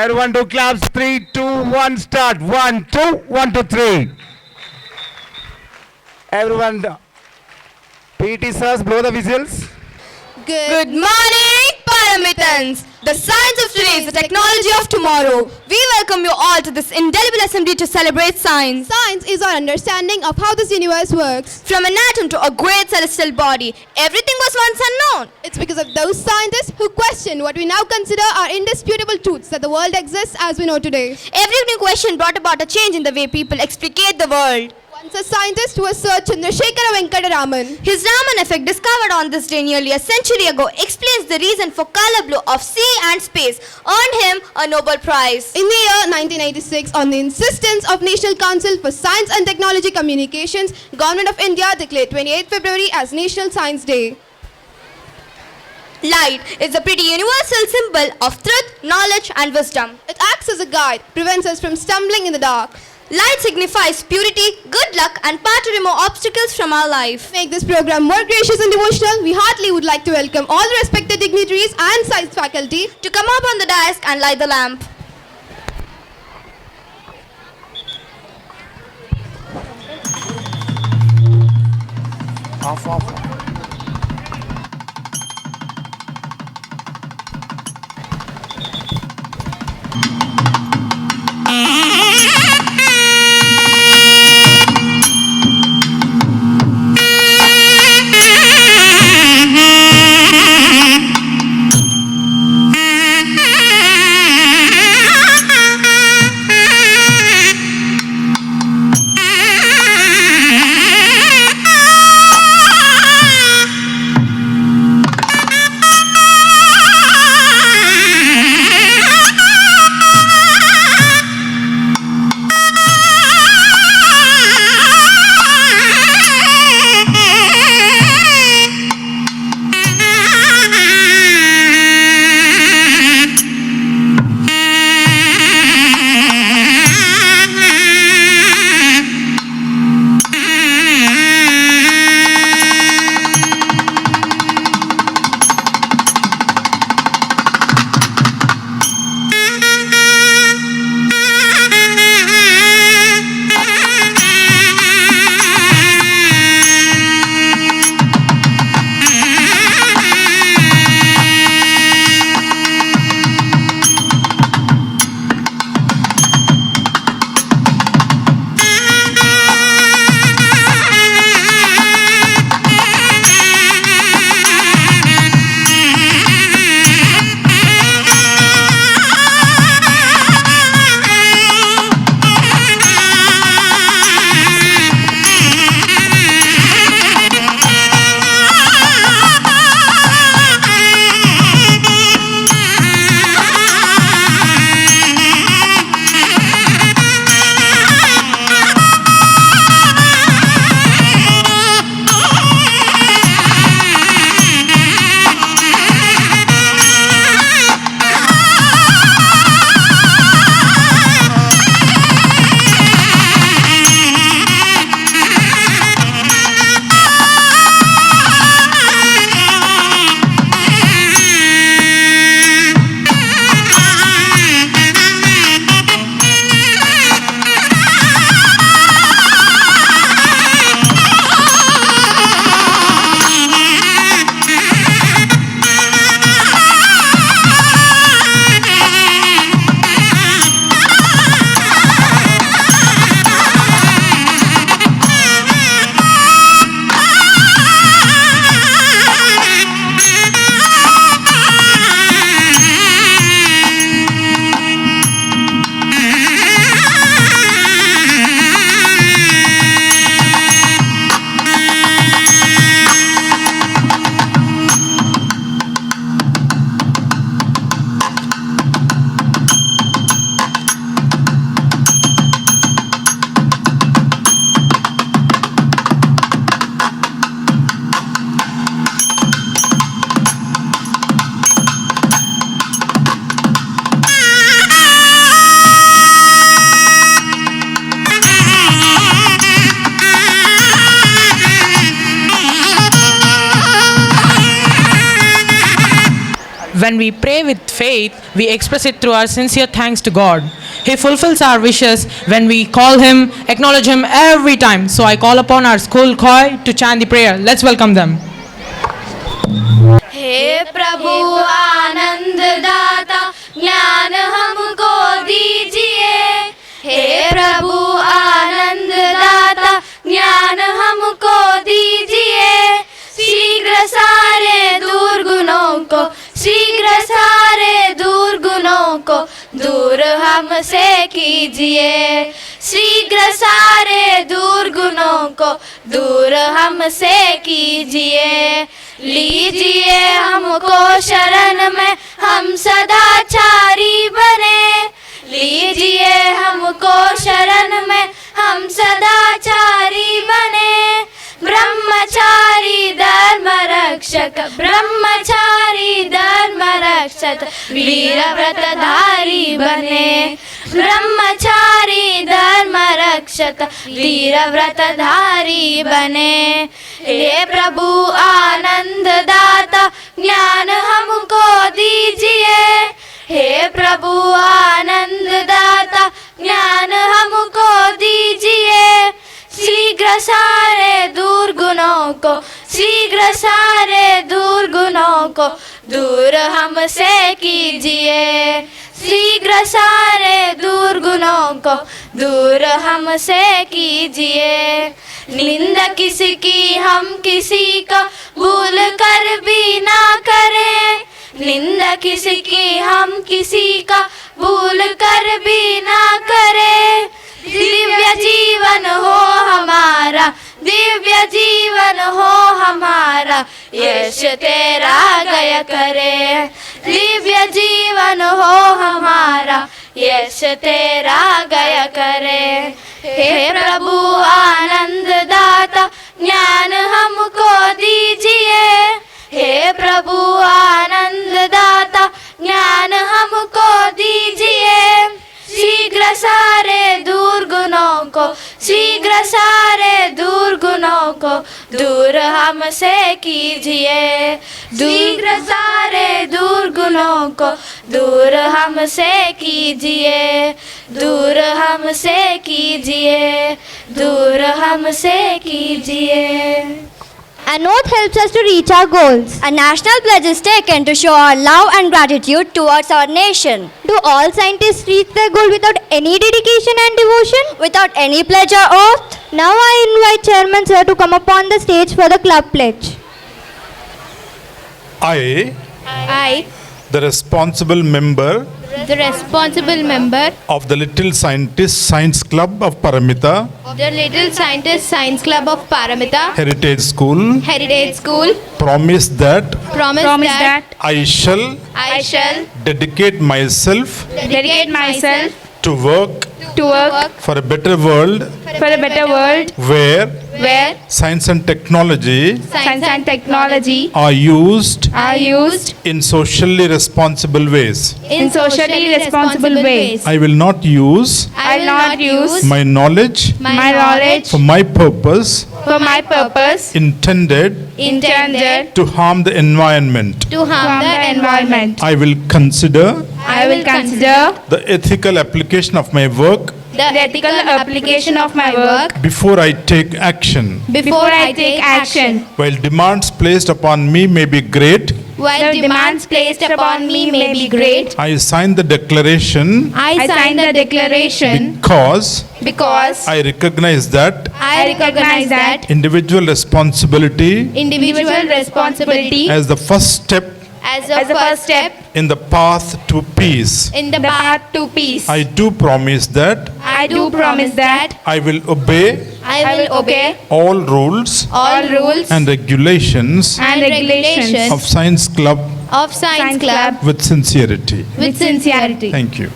Everyone do claps. 3, 2, 1, start. 1, 2, 1, 2, 3. Everyone, PT sirs, blow the whistles. Good morning, Paramitans! The science of today is the technology of tomorrow. We welcome you all to this indelible assembly to celebrate science. Science is our understanding of how this universe works. From an atom to a great celestial body, everything was once unknown. It's because of those scientists who question what we now consider are indisputable truths that the world exists as we know today. Every new question brought about a change in the way people explicate the world. Once a scientist was Sir Chandrasekhara Venkataraman. His Raman effect, discovered on this day nearly a century ago, explains the reason for color blue of sea and space, earned him a Nobel Prize. In the year 1986, on the insistence of National Council for Science and Technology Communications, Government of India declared 28th February as National Science Day. Light is a pretty universal symbol of truth, knowledge and wisdom. It acts as a guide, prevents us from stumbling in the dark. Light signifies purity, good luck and power to remove obstacles from our life. To make this program more gracious and devotional, we heartily would like to welcome all the respected dignitaries and science faculty to come up on the dais and light the lamp. Off. When we pray with faith, we express it through our sincere thanks to God. He fulfills our wishes when we call Him, acknowledge Him every time. So I call upon our school choir to chant the prayer. Let's welcome them. हे प्रभु आनंद दाता ज्ञान हमको दीजिए। हे प्रभु आनंद दाता ज्ञान हमको दीजिए। शीघ्र सारे दुर्गुणों को, शीघ्र सारे दुर्गुणों को दूर हमसे कीजिए। शीघ्र सारे दुर्गुणों को दूर हमसे कीजिए। लीजिए हमको शरण में, हम सदाचारी बने। लीजिए हमको शरण में, हम सदाचारी बने। ब्रह्मचारी धर्म रक्षक, ब्रह्मचारी धर्म रक्षक वीर व्रतधारी बने। ब्रह्मचारी धर्म रक्षक वीर व्रतधारी बने। हे प्रभु आनंद दाता ज्ञान हमको दीजिए। हे प्रभु आनंद दाता ज्ञान हमको दीजिए। शीघ्र सारे दुर्गुणों को, शीघ्र सारे दुर्गुणों को दूर हमसे कीजिए। शीघ्र सारे दुर्गुणों को दूर हमसे कीजिए। निंदा किसी की हम किसी का भूल कर भी ना करें। निंदा किसी की हम किसी का भूल कर भी ना करें। दिव्य जीवन हो हमारा, दिव्य जीवन हो हमारा, यश तेरा गया करे। दिव्य जीवन हो हमारा, यश तेरा गया करे। हे प्रभु आनंद दाता ज्ञान हमको दीजिए। हे प्रभु आनंद दाता ज्ञान हमको दीजिए। शीघ्र सारे दुर्गुणों को, शीघ्र सारे दुर्गुणों को दूर हमसे कीजिए। शीघ्र सारे दुर्गुणों को दूर हमसे कीजिए। दूर हमसे कीजिए, दूर हमसे कीजिए। An oath helps us to reach our goals. A national pledge is taken to show our love and gratitude towards our nation. Do all scientists reach their goal without any dedication and devotion? Without any pledge or oath? Now I invite Chairman Sir to come upon the stage for the club pledge. I, the responsible member of the Little Scientist Science Club of Paramita, The Little Scientist Science Club of Paramita Heritage School, promise that promise that I shall dedicate myself to work for a better world where science and technology are used in socially responsible ways. I will not use my knowledge for my purpose intended to harm the environment. I will consider the ethical application of my work before I take action. While demands placed upon me may be great, I sign the declaration because I recognize that individual responsibility as the first step in the path to peace. I do promise that I will obey all rules and regulations of Science Club with sincerity. Thank you.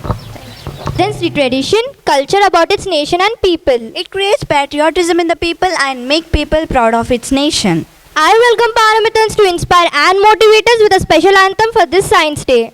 Then the tradition, culture about its nation and people. It creates patriotism in the people and make people proud of its nation. I welcome Paramitans to inspire and motivate us with a special anthem for this Science Day.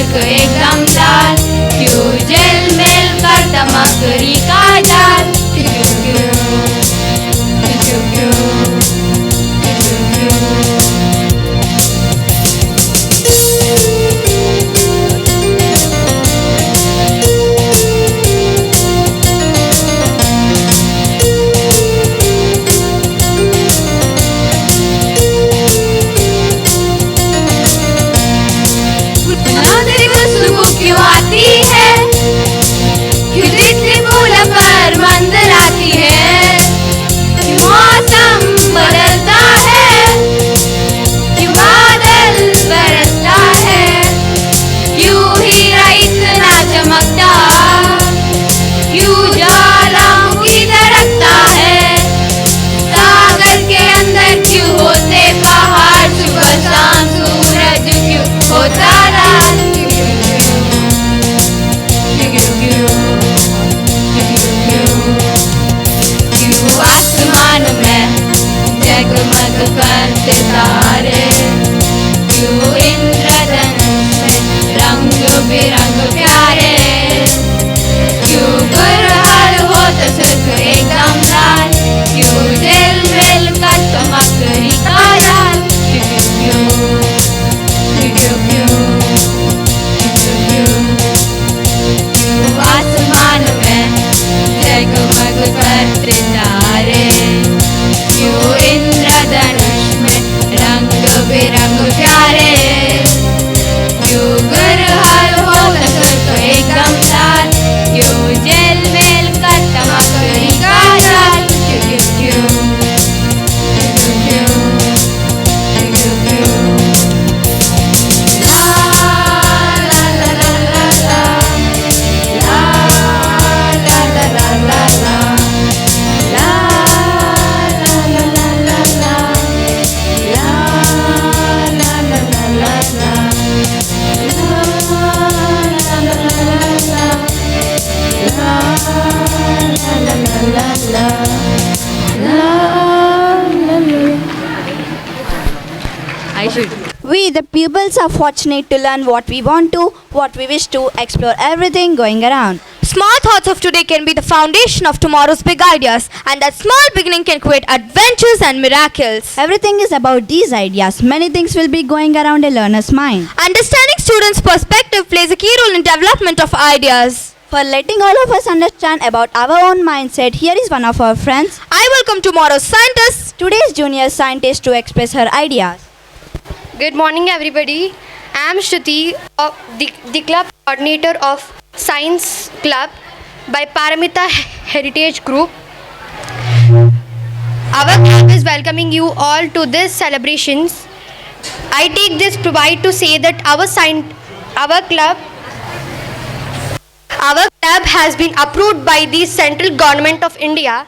Silk एकदम लाल, क्यों jail मिलकर तमकरी का जाल, क्यों क्यों क्यों क्यों क्यों आती है, क्यों जितनी फूल पर मंडराती है, क्यों मौसम बदलता है, क्यों बादल बरसता है, क्यों हीरा इतना चमकता, क्यों ज्वालामुखी दरकता है, सागर के अंदर क्यों होते पहाड़, सुबह शाम सूरज क्यों होता लाल, आसमान में जगमग करते तारे, क्यों इंद्रधनुष में रंग बिरंग प्यारे, क्यों गुरहर हो तो सिर्फ एकदम लाल, क्यों दिल मिल कर तमकरी का जाल, क्यों क्यों क्यों क्यों क्यों आसमान में जगमग करते तारे, क्यों इंद्रधनुष में रंग बिरंग प्यारे, क्यों गुरहर हो तो एकदम लाल, क्यों जेल मेल का तमकरी का जाल, क्यों क्यों क्यों क्यों क्यों क्यों ला ला ला ला ला ला ला ला ला ला ला We, the pupils, are fortunate to learn what we want to, what we wish to, explore everything going around. Small thoughts of today can be the foundation of tomorrow's big ideas, and that small beginning can create adventures and miracles. Everything is about these ideas. Many things will be going around a learner's mind. Understanding students' perspective plays a key role in development of ideas. For letting all of us understand about our own mindset, here is one of our friends, I welcome tomorrow's scientists. today's junior scientist, to express her ideas. Good morning, everybody. I am Shruti, the club coordinator of Science Club by Paramita Heritage Group. Our club is welcoming you all to this celebrations. I take this pride to say that our club has been approved by the central government of India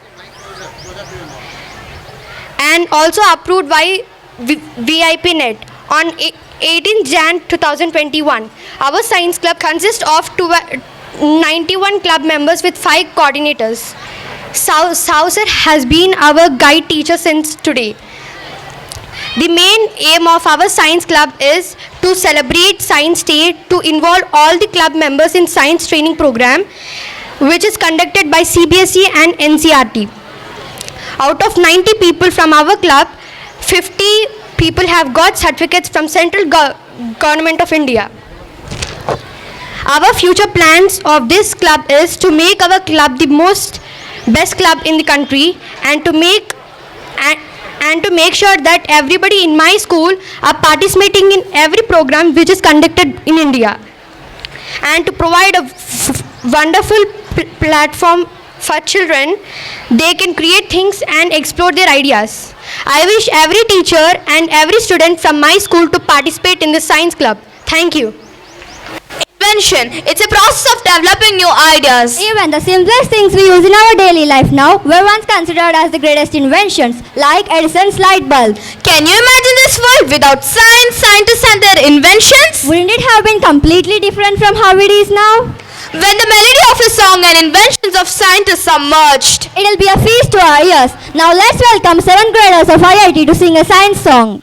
and also approved by VIP Net. On 18 Jan 2021, our science club consists of 91 club members with 5 coordinators. Saucer has been our guide teacher since today. The main aim of our science club is to celebrate Science Day, to involve all the club members in science training program, which is conducted by CBSE and NCERT. Out of 90 people from our club, 50 people have got certificates from central government of India. Our future plans of this club is to make our club the best club in the country, and to make sure that everybody in my school are participating in every program which is conducted in India, and to provide a wonderful platform for children. They can create things and explore their ideas. I wish every teacher and every student from my school to participate in the science club. Thank you. Invention. It's a process of developing new ideas. Even the simplest things we use in our daily life now were once considered as the greatest inventions, like Edison's light bulb. Can you imagine this world without science, scientists and their inventions? Wouldn't it have been completely different from how it is now? When the melody of a song and inventions of scientists are merged, It'll be a feast to our ears. Now let's welcome 7th graders of IIT to sing a science song.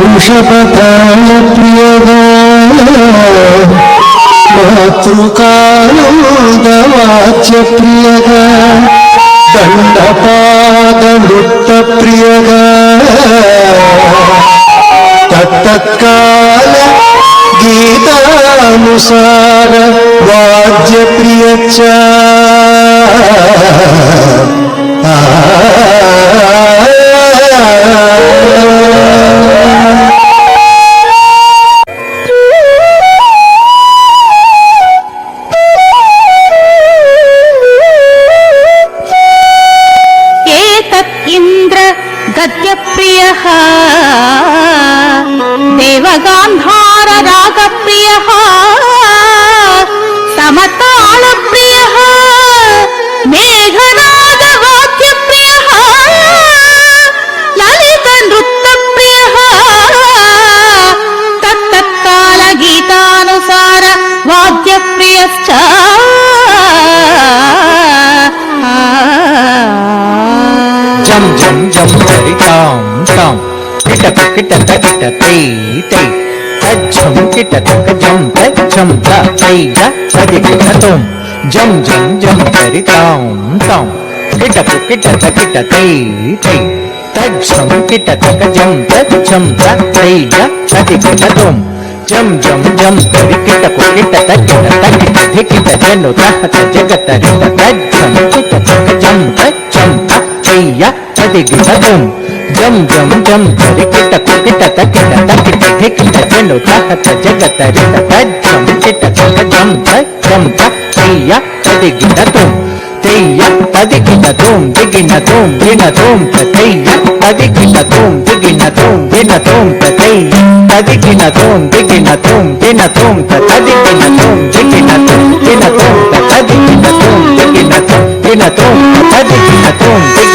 వృషభతాళ ప్రియగా మాతృకానందవాచ్య ప్రియగా దండపాద నృత్త ప్రియగా తత్తత్కాల గీతానుసార వాద్య ప్రియచ్చ गद्यप्रियः देवगान्धार रागप्रियः समतालप्रियः मेघनादवाद्यप्रियः ललितनृत्यप्रियः तत्तत्कालगीतानुसार वाद्यप्रियश्च jam jam jam dari tam tam kita kita kita tei tei jam kita jam jam ta tei ja tadi kita tom jam jam jam dari tam tam kita kita kita tei tei jam kita jam jam ta tei ja tadi kita tom jam jam jam dari kita kita jeno ta jagat dari jam kita jam jam ta ya tadi kita jam jam jam jam dari kita jeno tahat jagat dari jam kita jam jam ya tadi kita ya tadi kita digina dina ya tadi kita digina dina tadi kita digina dina tadi kita digina dina tadi kita digina dina tadi kita digina tadi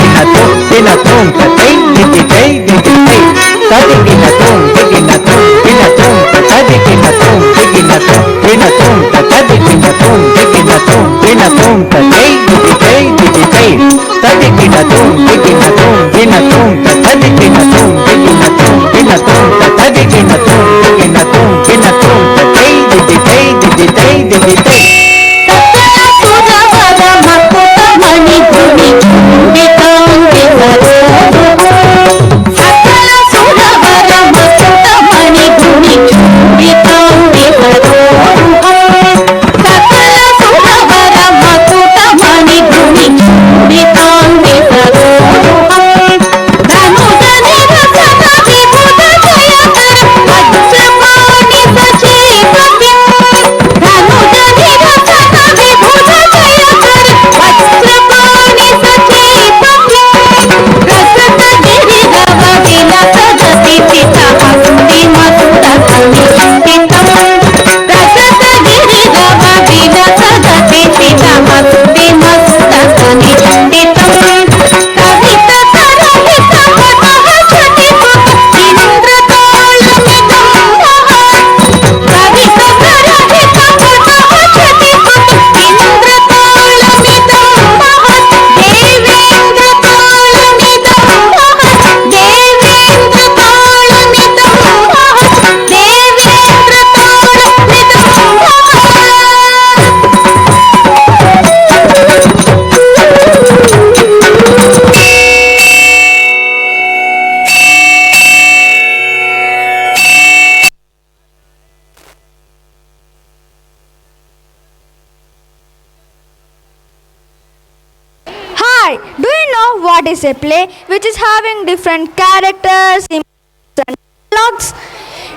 Hi, do you know what is a play which is having different characters, emotions and dialogues?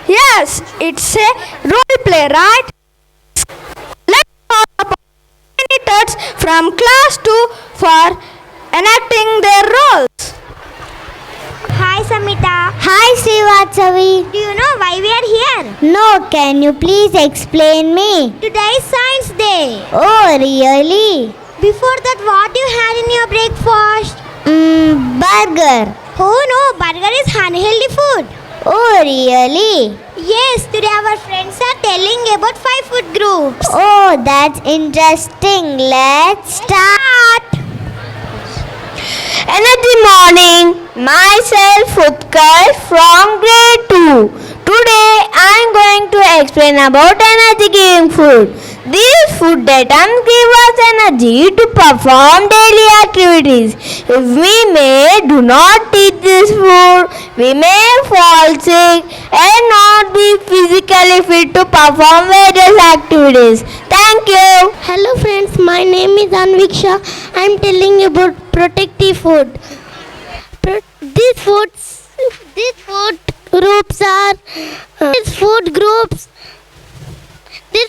Yes, it's a role play, right? Let's call upon candidates from class 2 for enacting their roles. Hi Samita. Hi Srivatsavi. Do you know why we are here? No, can you please explain me? Today is Science Day. Oh, really? Before that, what you had in your breakfast? Burger. Oh no, burger is unhealthy food. Oh, really? Yes, Yes, today our friends are telling about 5 food groups. Oh, that's interesting. Let's start. Energy morning. Myself Utkar from grade 2. Today I am going to explain about energy giving food. These food items give us energy to perform daily activities. If we do not eat this food, we may fall sick and not be physically fit to perform various activities. Thank you. Hello friends, my name is Anviksha. I am telling about protective food. These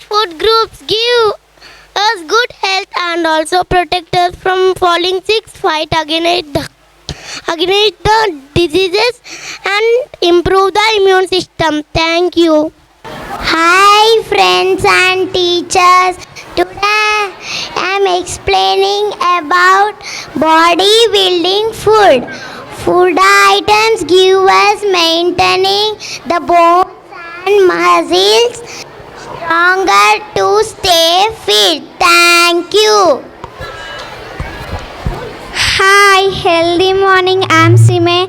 food groups give us good health and also protect us from falling sick, fight against the diseases and improve the immune system. Thank you. Hi friends and teachers. Today I am explaining about body building food. Food items give us maintaining the bones and muscles stronger to stay fit. Thank you. Hi, healthy morning. I'm Sime.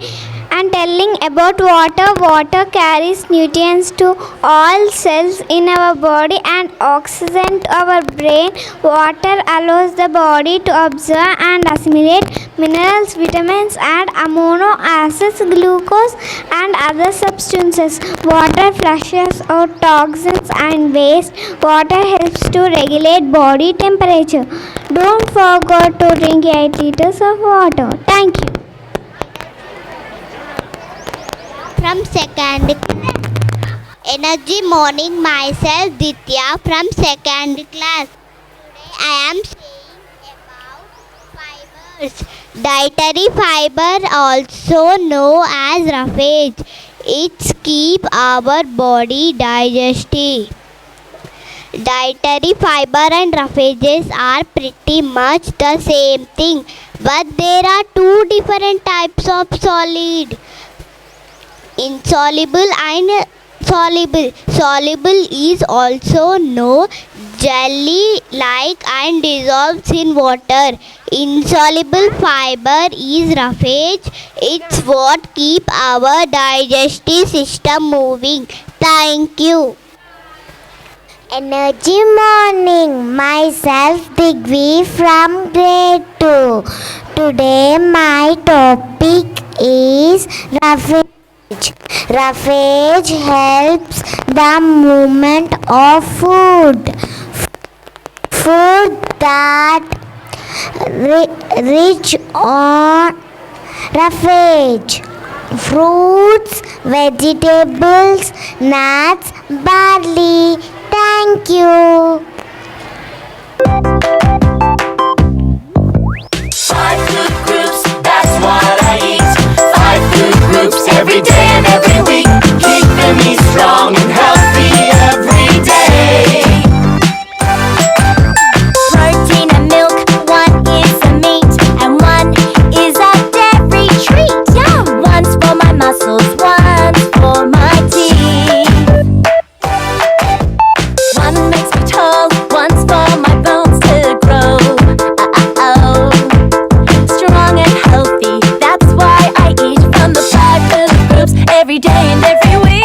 I'm telling about water. Water carries nutrients to all cells in our body and oxygen to our brain. Water allows the body to absorb and assimilate minerals, vitamins, and amino acids, glucose, and other substances. Water flushes out toxins and waste. Water helps to regulate body temperature. Don't forget to drink 8 liters of water. Thank you. From second energy morning, myself Ditya from second class. Today I am saying about fibers. Dietary fiber, also known as roughage, it keep our body digestive. Dietary fiber and roughages are pretty much the same thing, but there are two different types of solid: insoluble and soluble. Soluble is also known jelly-like and dissolves in water. Insoluble fiber is roughage. It's what keep our digestive system moving. Thank you. Energy morning. Myself Digvi from grade 2. Today my topic is roughage. Roughage helps the movement of food. Food that rich on roughage. Fruits, vegetables, nuts, barley. Thank you. 5 food groups, that's what I eat. 5 food groups every day and every week. Keeping me strong and healthy every day. Protein and milk, one is a meat, and one is a dairy treat. Yum! One's for my muscles, one's for my teeth. One makes me tall, one's for my bones to grow. Strong and healthy, that's why I eat from the 5 food groups every day and every week.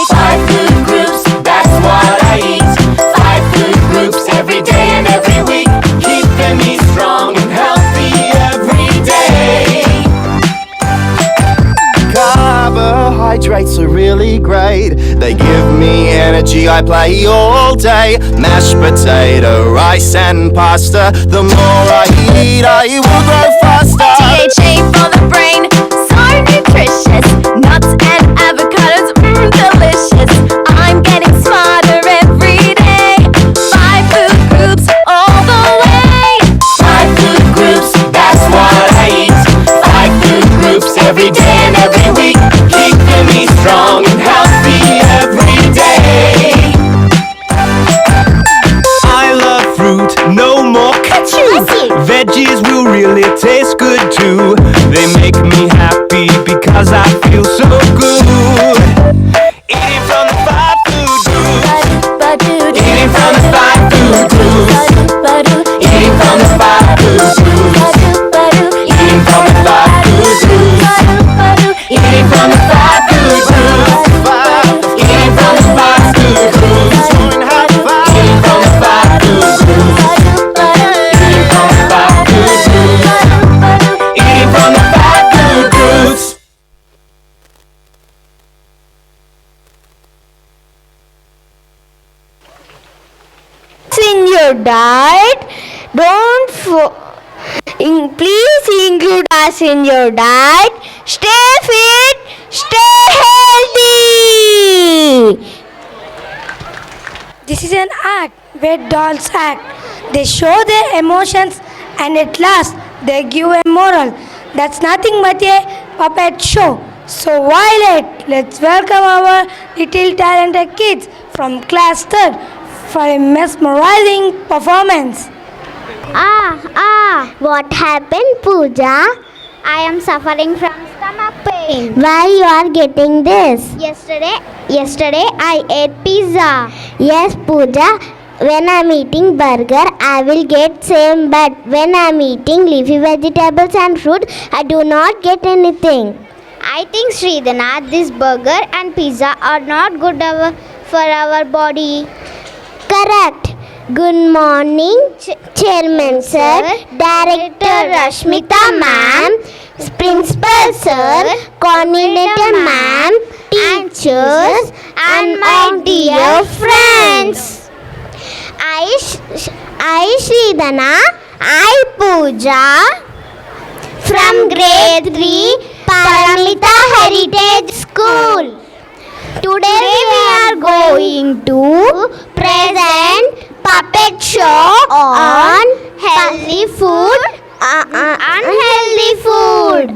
5 food groups, that's what I eat. 5 food groups every day and every week. Keeping me strong and healthy every day. Carbohydrates are really great. They give me energy, I play all day. Mashed potato, rice and pasta. The more I eat, I will grow faster. DHA for the brain, so nutritious. Nuts and avocados, delicious. I'm getting smarter every day. 5 food groups all the way. 5 food groups, that's what I eat. 5 food groups every day and every week. Keeping me strong and healthy every day. I love fruit, no more ketchup. Veggies will really taste good. from the five food groups. Eating from the five food groups. Eating from the five food groups. Eating from the five food groups. Eating from the five food groups. Eating from the five food groups. Eating from the five food groups. Eating from the five food groups. In your diet, please include us in your diet. Stay fit, stay healthy. This is an act where dolls act. They show their emotions and at last they give a moral. That's nothing but a puppet show. So Violet, let's welcome our little talented kids from class 3rd for a mesmerizing performance. What happened, Pooja? I am suffering from stomach pain. Why you are getting this? Yesterday I ate pizza. Yes, Pooja. When I'm eating burger, I will get same. But when I'm eating leafy vegetables and fruit, I do not get anything. I think Sridhana, this burger and pizza are not good for our body. Correct. Good morning, Chairman Sir, Director Rashmita Ma'am, Principal Sir, Coordinator Ma'am, teachers, and my dear friends. I Sridhana, I Pooja, from grade 3, Paramita Heritage School. Today we are going to present puppet show on healthy food, unhealthy food.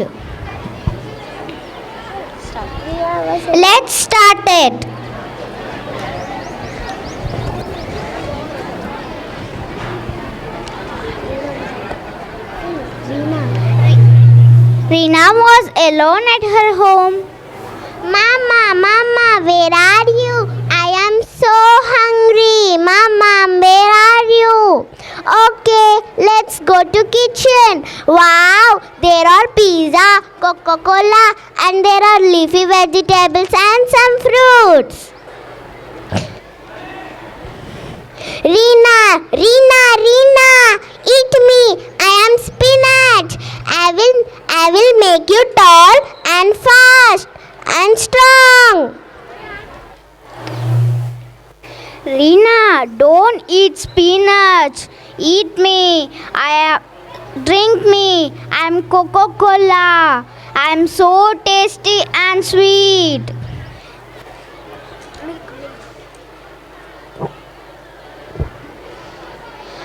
Let's start it. Reena was alone at her home. Mama, where are you? I am so hungry. Mama, where are you? Okay, let's go to kitchen. Wow, there are pizza, Coca-Cola, and there are leafy vegetables and some fruits. Reena, eat me. I am spinach. I will make you tall and fast and strong. Reena, don't eat spinach. Eat me. Drink me. I'm Coca-Cola. I'm so tasty and sweet.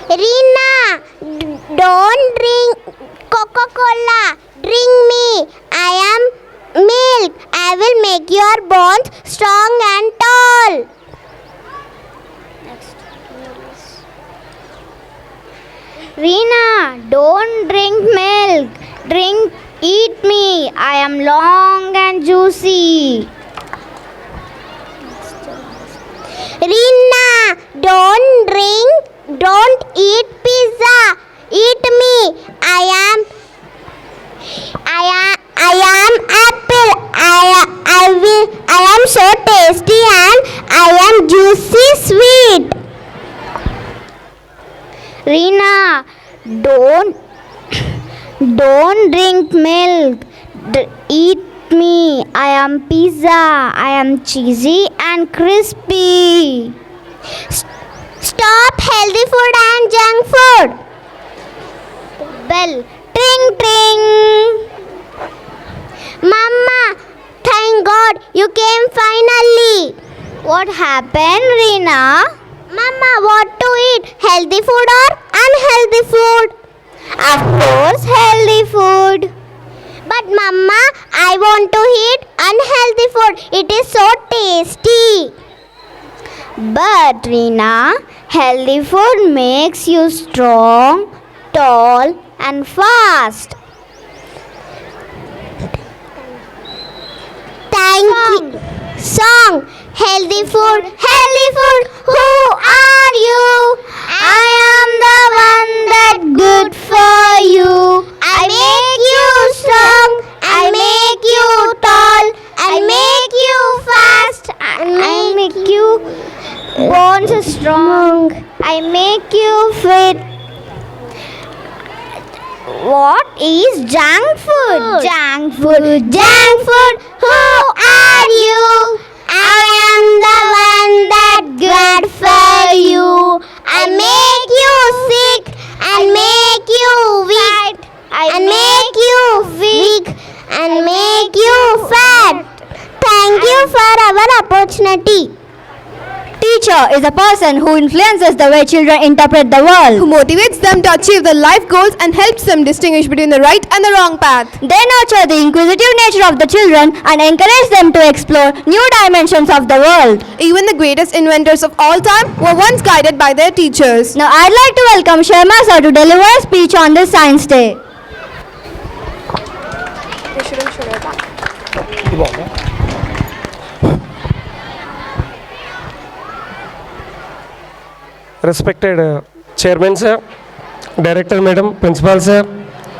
Reena, don't drink Coca-Cola. Drink me. I am milk. I will make your bones strong and tall. Reena, don't drink milk. Eat me. I am long and juicy. Reena, don't eat pizza. Eat me. I am apple. I am so tasty and I am juicy sweet. Reena, don't drink milk. Eat me. I am pizza. I am cheesy and crispy. Stop healthy food and junk food. Bell. Tring tring. Mama, thank God you came finally. What happened, Reena? Mama, what to eat? Healthy food or unhealthy food? Of course, healthy food. But Mama, I want to eat unhealthy food. It is so tasty. But Reena, healthy food makes you strong, tall and fast. Thank you. Song. Healthy food, healthy food. Who are you? I am the one that good for you. I make you strong. I make you tall. I make you fast. I make you bones strong. I make you fit. What is junk food? Junk food. Junk food. Who are you? I am the one that good for you. I make you sick and make you weak. I make you weak and make you fat. Thank you for our opportunity. Teacher is a person who influences the way children interpret the world. Who motivates them to achieve their life goals and helps them distinguish between the right and the wrong path. They nurture the inquisitive nature of the children and encourage them to explore new dimensions of the world. Even the greatest inventors of all time were once guided by their teachers. Now I'd like to welcome Sharma sir to deliver a speech on this Science Day. Respected Chairman sir, Director Madam, Principal sir,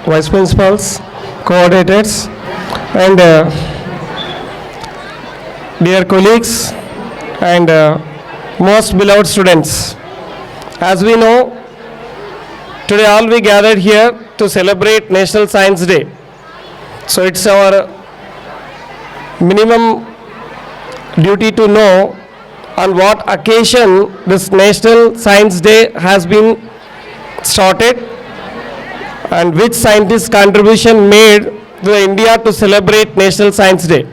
Vice Principals, Coordinators, and dear colleagues and most beloved students. As we know, today all we gathered here to celebrate National Science Day. So it's our minimum duty to know on what occasion this National Science Day has been started and which scientist's contribution made to India to celebrate National Science Day.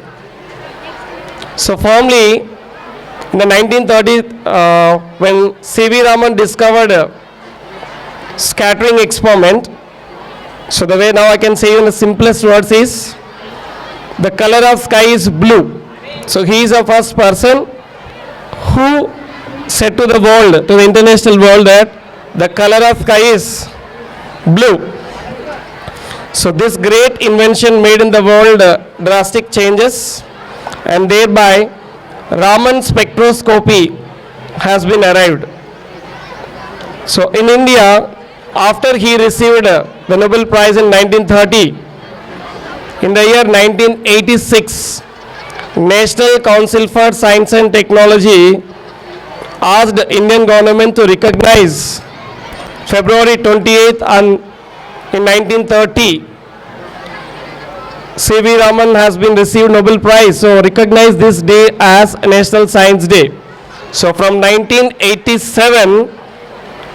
So formerly in the 1930s when C.V. Raman discovered scattering experiment, so the way now I can say in the simplest words is the color of sky is blue. So he is the first person who said to the world, to the international world, that the color of sky is blue. So this great invention made in the world drastic changes, and thereby Raman spectroscopy has been arrived. So in India, after he received the Nobel Prize in 1930, in the year 1986, National Council for Science and Technology asked the Indian government to recognize February 28th in 1930. C.V. Raman has been received Nobel Prize, so recognize this day as National Science Day. So from 1987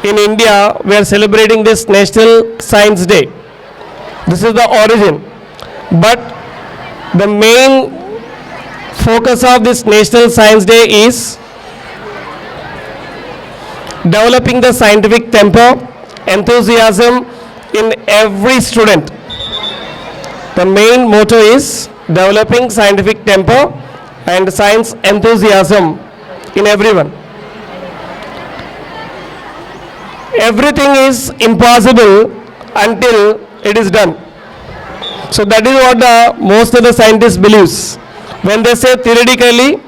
in India, we are celebrating this National Science Day. This is the origin. But the main focus of this National Science Day is developing the scientific temper, enthusiasm in every student. The main motto is developing scientific temper and science enthusiasm in everyone. Everything is impossible until it is done. So that is what most of the scientists believes. When they say theoretically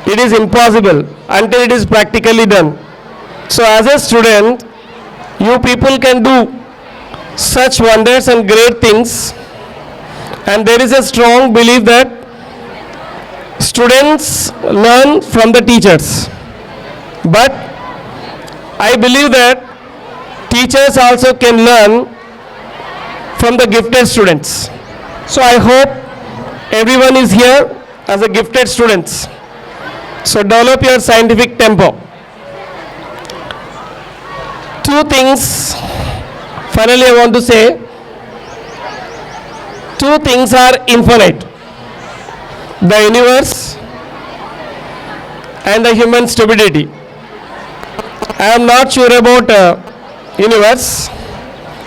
it is impossible until it is practically done. So as a student, you people can do such wonders and great things, and there is a strong belief that students learn from the teachers. But I believe that teachers also can learn from the gifted students. So I hope everyone is here as a gifted students. So develop your scientific temper. Two things finally I want to say. Two things are infinite: the universe and the human stupidity. I am not sure about universe.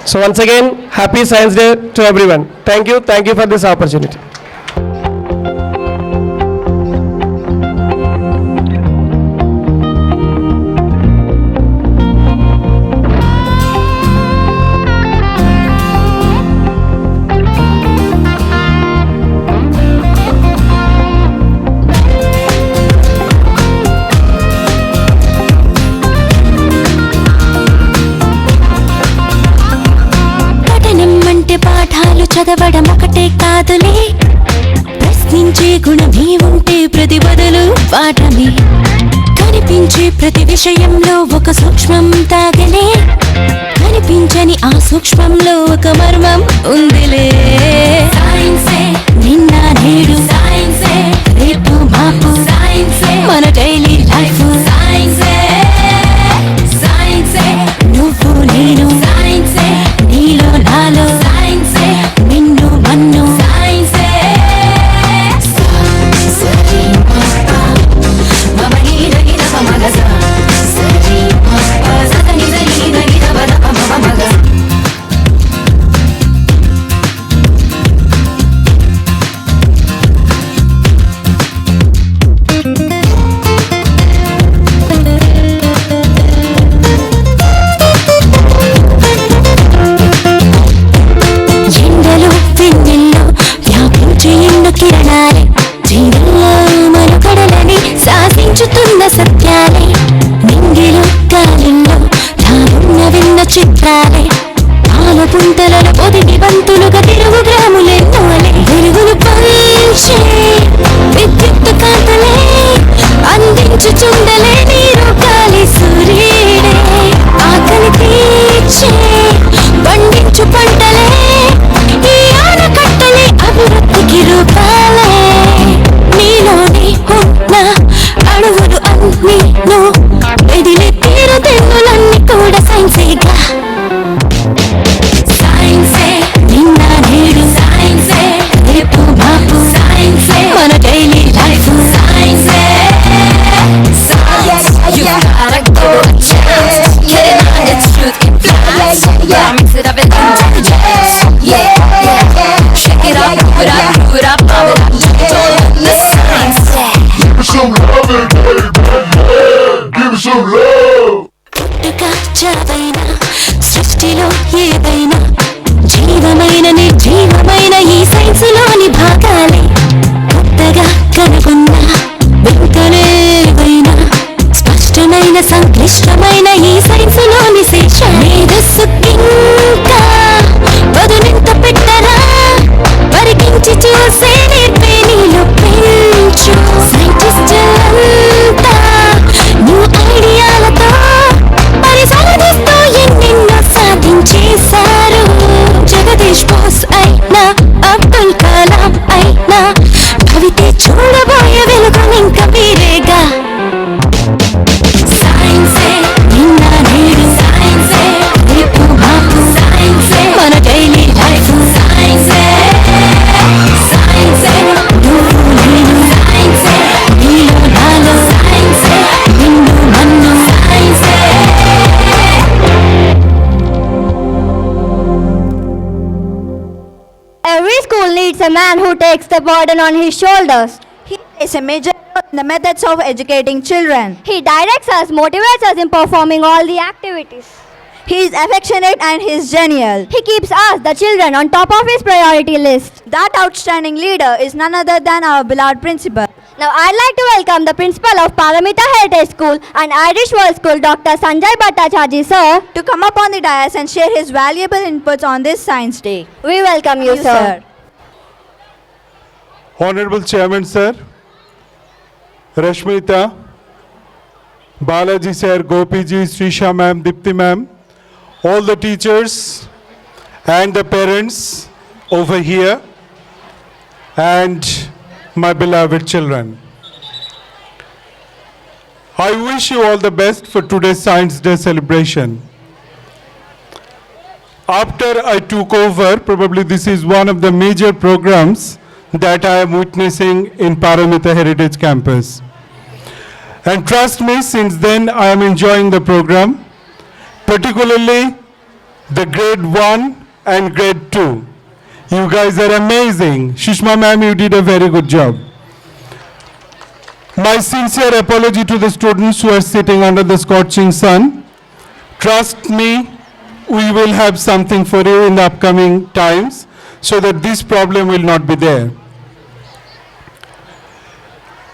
So once again, happy Science Day to everyone. Thank you for this opportunity. చదవడం ఒకటే కాదులే, ప్రశ్నించే గుణమే ఉంటే ప్రతిభలో పాఠమే, కనిపించే ప్రతి విషయంలో ఒక సూక్ష్మం తాగలే, కనిపించని ఆ సూక్ష్మంలో ఒక మర్మం ఉందిలే. సైన్సే నిన్న నేడు, సైన్సే రేపు మాపు, సైన్సే మన డైలీ లైఫ్, సైన్సే సైన్సే నువ్వు నేను, సైన్సే నీలో నాలో, సైన్సే నిన్ను మన్ను, సైన్సే సరి మమ నీడ గిడ మగ సరి సదని సరి గిడ మమ మగ. ఎండలో వెన్నెల్లో వ్యాపించే ఎన్నో కిరణాలే, జీవనలో మనుగడలని శాసించుతున్న సత్యాలే, నింగిలో గాలిలో దాగున్న విన్న చిత్రాలే, పాల పుంతలలో పొదిగి బంతులుగా తిరుగు గ్రాములెన్నోలే, వెలుగులు పంచే విద్యుత్ కాంతలే, అందించుచుండలే నీరు గాలి సూర్యుడే, ఆకలి తీర్చే పండించు పంటలే, ఈ ఆనకట్టలే అభివృద్ధికి రూపాలే, నీలోని ఉన్న అణువులు అన్నీ వెదిలి తీరు తెన్నులన్నీ కూడా సైన్సేగా. సైన్సే నిన్న నేడు, సైన్సే రేపు మాపు, సైన్సే మన డైలీ లైఫ్, సైన్సే science. You gotta go a chance, get it on its truth in class. Yeah, mix it up with intelligence. Yeah, shake it up, move it up, move it up, pump it up. Don't let the science. Give me some love, give me some love. పుట్టుక చావైన సృష్టిలో ఏదైనా జీవమైన నిర్జీవమైన ఈ సైన్సులోని భాగాలే, కొత్తగా కనుగొన్న వింతలేవైనా స్పష్టమైన సంక్లిష్టమైన ఈ సైన్సులోని శేష మేధస్సు ఇంకా వదులింత పెట్టరా, పరికించి చూసే నేర్పే నీలో పెంచు. సైంటిస్టులంతా న్యూ ఐడియాలతో పరిశోధిస్తూ ఎన్నెన్నో సాధించేశారు. జగదీష్ బోస్ అయినా అబ్దుల్ కలాం అయినా భవితే చూడబోయే వెలుగునింక మీరేగా. సైన్సే నిన్న నేడు, సైన్సే రేపు మాపు, సైన్సే మన డైలీ లైఫ్, సైన్సే సైన్సే నువ్వు నేను, సైన్సే నీలో నాలో, సైన్సే నిన్ను మన్ను, సైన్సే. Every school needs a man who takes the burden on his shoulders. He is a major role in the methods of educating children. He directs us, motivates us in performing all the activities. He is affectionate and he is genial. He keeps us, the children, on top of his priority list. That outstanding leader is none other than our beloved principal. Now I'd like to welcome the principal of Paramita Heritage School and Irish World School, Dr. Sanjay Bhattacharjee sir, to come up on the dais and share his valuable inputs on this Science Day. We welcome you, sir. Honorable Chairman Sir, Rashmita, Balaji Sir, Gopi Ji, Srisha Ma'am, Dipti Ma'am, all the teachers and the parents over here, and my beloved children. I wish you all the best for today's Science Day celebration. After I took over, probably this is one of the major programs that I am witnessing in Paramita Heritage Campus. And trust me, since then I am enjoying the program, particularly the grade 1 and grade 2. You guys are amazing. Shishma ma'am, you did a very good job. My sincere apology to the students who are sitting under the scorching sun. Trust me, we will have something for you in the upcoming times so that this problem will not be there.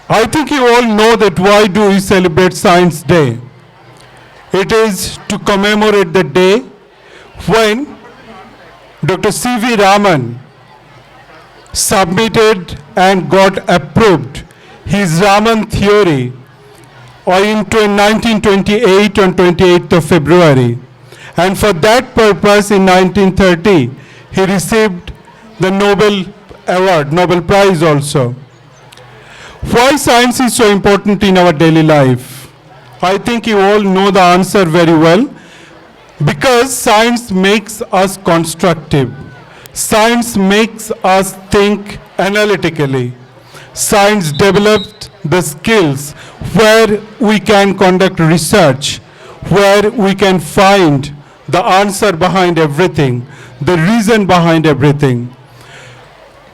I think you all know that why do we celebrate Science Day? It is to commemorate the day when Dr. C.V. Raman submitted and got approved his Raman theory in 1928 on 28th of February. And for that purpose in 1930, he received the Nobel Award, Nobel Prize also. Why science is so important in our daily life? I think you all know the answer very well. Because science makes us constructive. Science makes us think analytically. Science develops the skills where we can conduct research, where we can find the answer behind everything, the reason behind everything.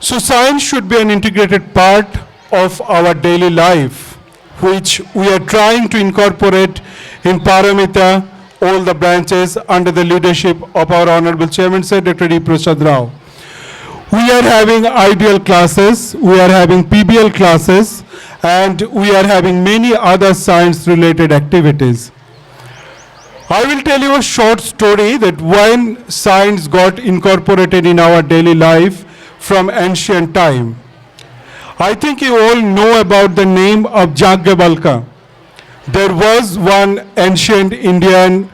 So science should be an integrated part of our daily life, which we are trying to incorporate in Paramita, all the branches under the leadership of our Honorable Chairman, Sir Dr. D. Prasad Rao. We are having ideal classes, we are having PBL classes, and we are having many other science-related activities. I will tell you a short story that when science got incorporated in our daily life from ancient time. I think you all know about the name of Yajnavalkya. There was one ancient Indian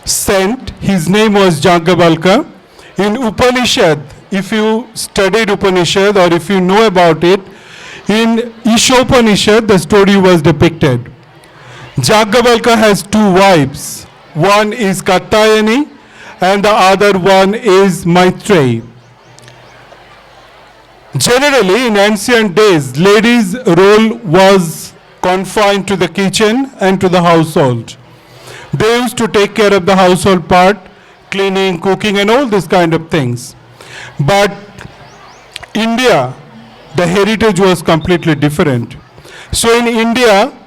saint, his name was Yajnavalkya. In Upanishad, if you studied Upanishad or if you know about it, in Ishopanishad the story was depicted. Yajnavalkya has two wives. One is Katyayani and the other one is Maitreyi. Generally, in ancient days, ladies' role was confined to the kitchen and to the household. They used to take care of the household part, cleaning, cooking, and all these kind of things. But India, the heritage was completely different. So in India,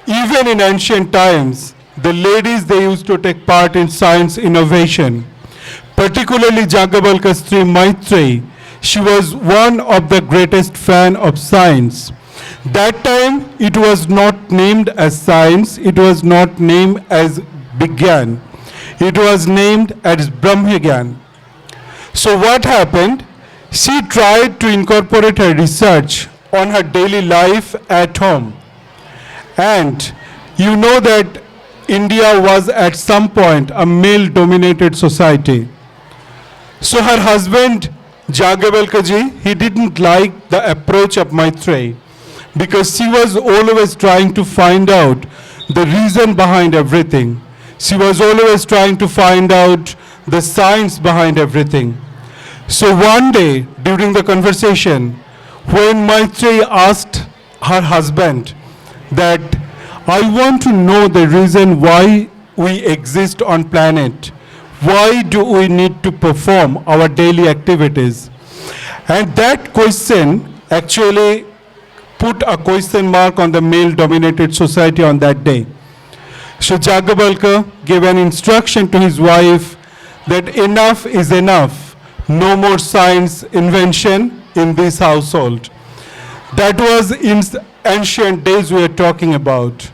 even in ancient times, the ladies, they used to take part in science innovation. Particularly Yajnavalkya's Sri Maitreyi, she was one of the greatest fan of science. That time, it was not named as science, it was not named as Vigyan. It was named as Brahmagyan. So what happened? She tried to incorporate her research on her daily life at home. And you know that India was at some point a male-dominated society. So her husband, Yajnavalkya ji, he didn't like the approach of Maitreyi because she was always trying to find out the reason behind everything. She was always trying to find out the science behind everything. So one day during the conversation, when Maitreyi asked her husband that, I want to know the reason why we exist on planet. Why do we need to perform our daily activities? And that question actually put a question mark on the male-dominated society on that day. So Yajnavalkya gave an instruction to his wife that enough is enough. No more science invention in this household. That was in ancient days we are talking about.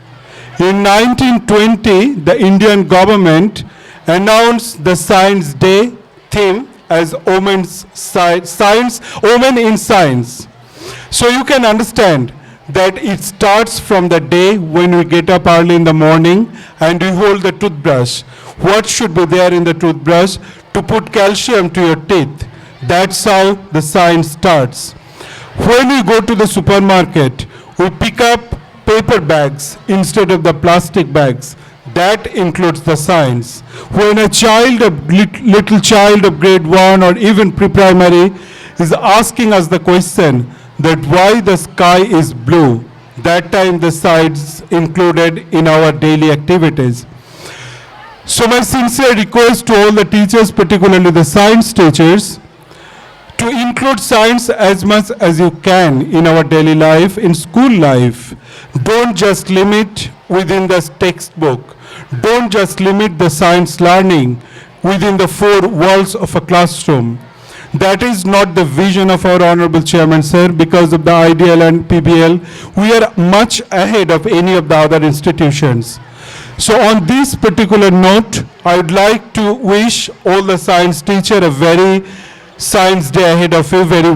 In 1920, the Indian government announced the Science Day theme as Women in Science. So you can understand that it starts from the day when we get up early in the morning and we hold the toothbrush. What should be there in the toothbrush? To put calcium to your teeth. That's how the science starts. When we go to the supermarket, we pick up paper bags instead of the plastic bags. That includes the science. When a child, little child of grade 1 or even pre-primary is asking us the question that why the sky is blue, that time the science included in our daily activities. So my sincere request to all the teachers, particularly the science teachers, to include science as much as you can in our daily life, in school life. Don't just limit within the textbook. Don't just limit the science learning within the four walls of a classroom. That is not the vision of our Honorable Chairman, sir. Because of the IDL and PBL, we are much ahead of any of the other institutions. So on this particular note, I would like to wish all the science teacher a very Science Day ahead of you, very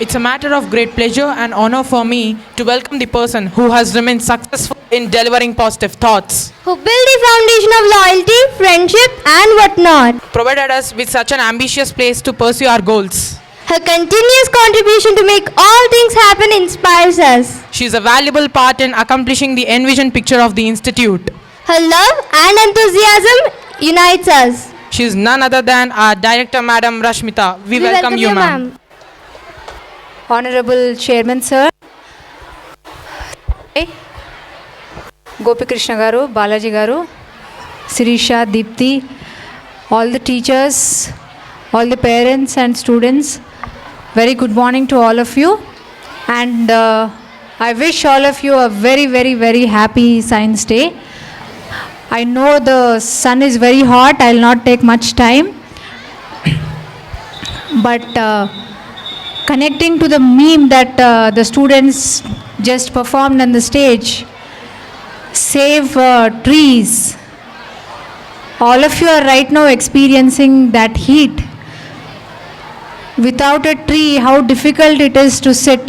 It's a matter of great pleasure and honor for me to welcome the person who has remained successful in delivering positive thoughts, Who build the foundation of loyalty, friendship, and whatnot. provided us with such an ambitious place to pursue our goals. Her continuous contribution to make all things happen inspires us. She is a valuable part in accomplishing the envisioned picture of the Institute. Her love and enthusiasm unites us. She is none other than our Director, Madam Rashmita. We welcome you, ma'am. Honorable Chairman Sir, Gopi Krishna Garu, Balaji Garu, Sirisha, Deepthi, all the teachers, all the parents and students, very good morning to all of you. And I wish all of you a very, very, very happy Science Day. I know the sun is very hot, I'll not take much time. But connecting to the meme that the students just performed on the stage, save trees. All of you are right now experiencing that heat. Without a tree, how difficult it is to sit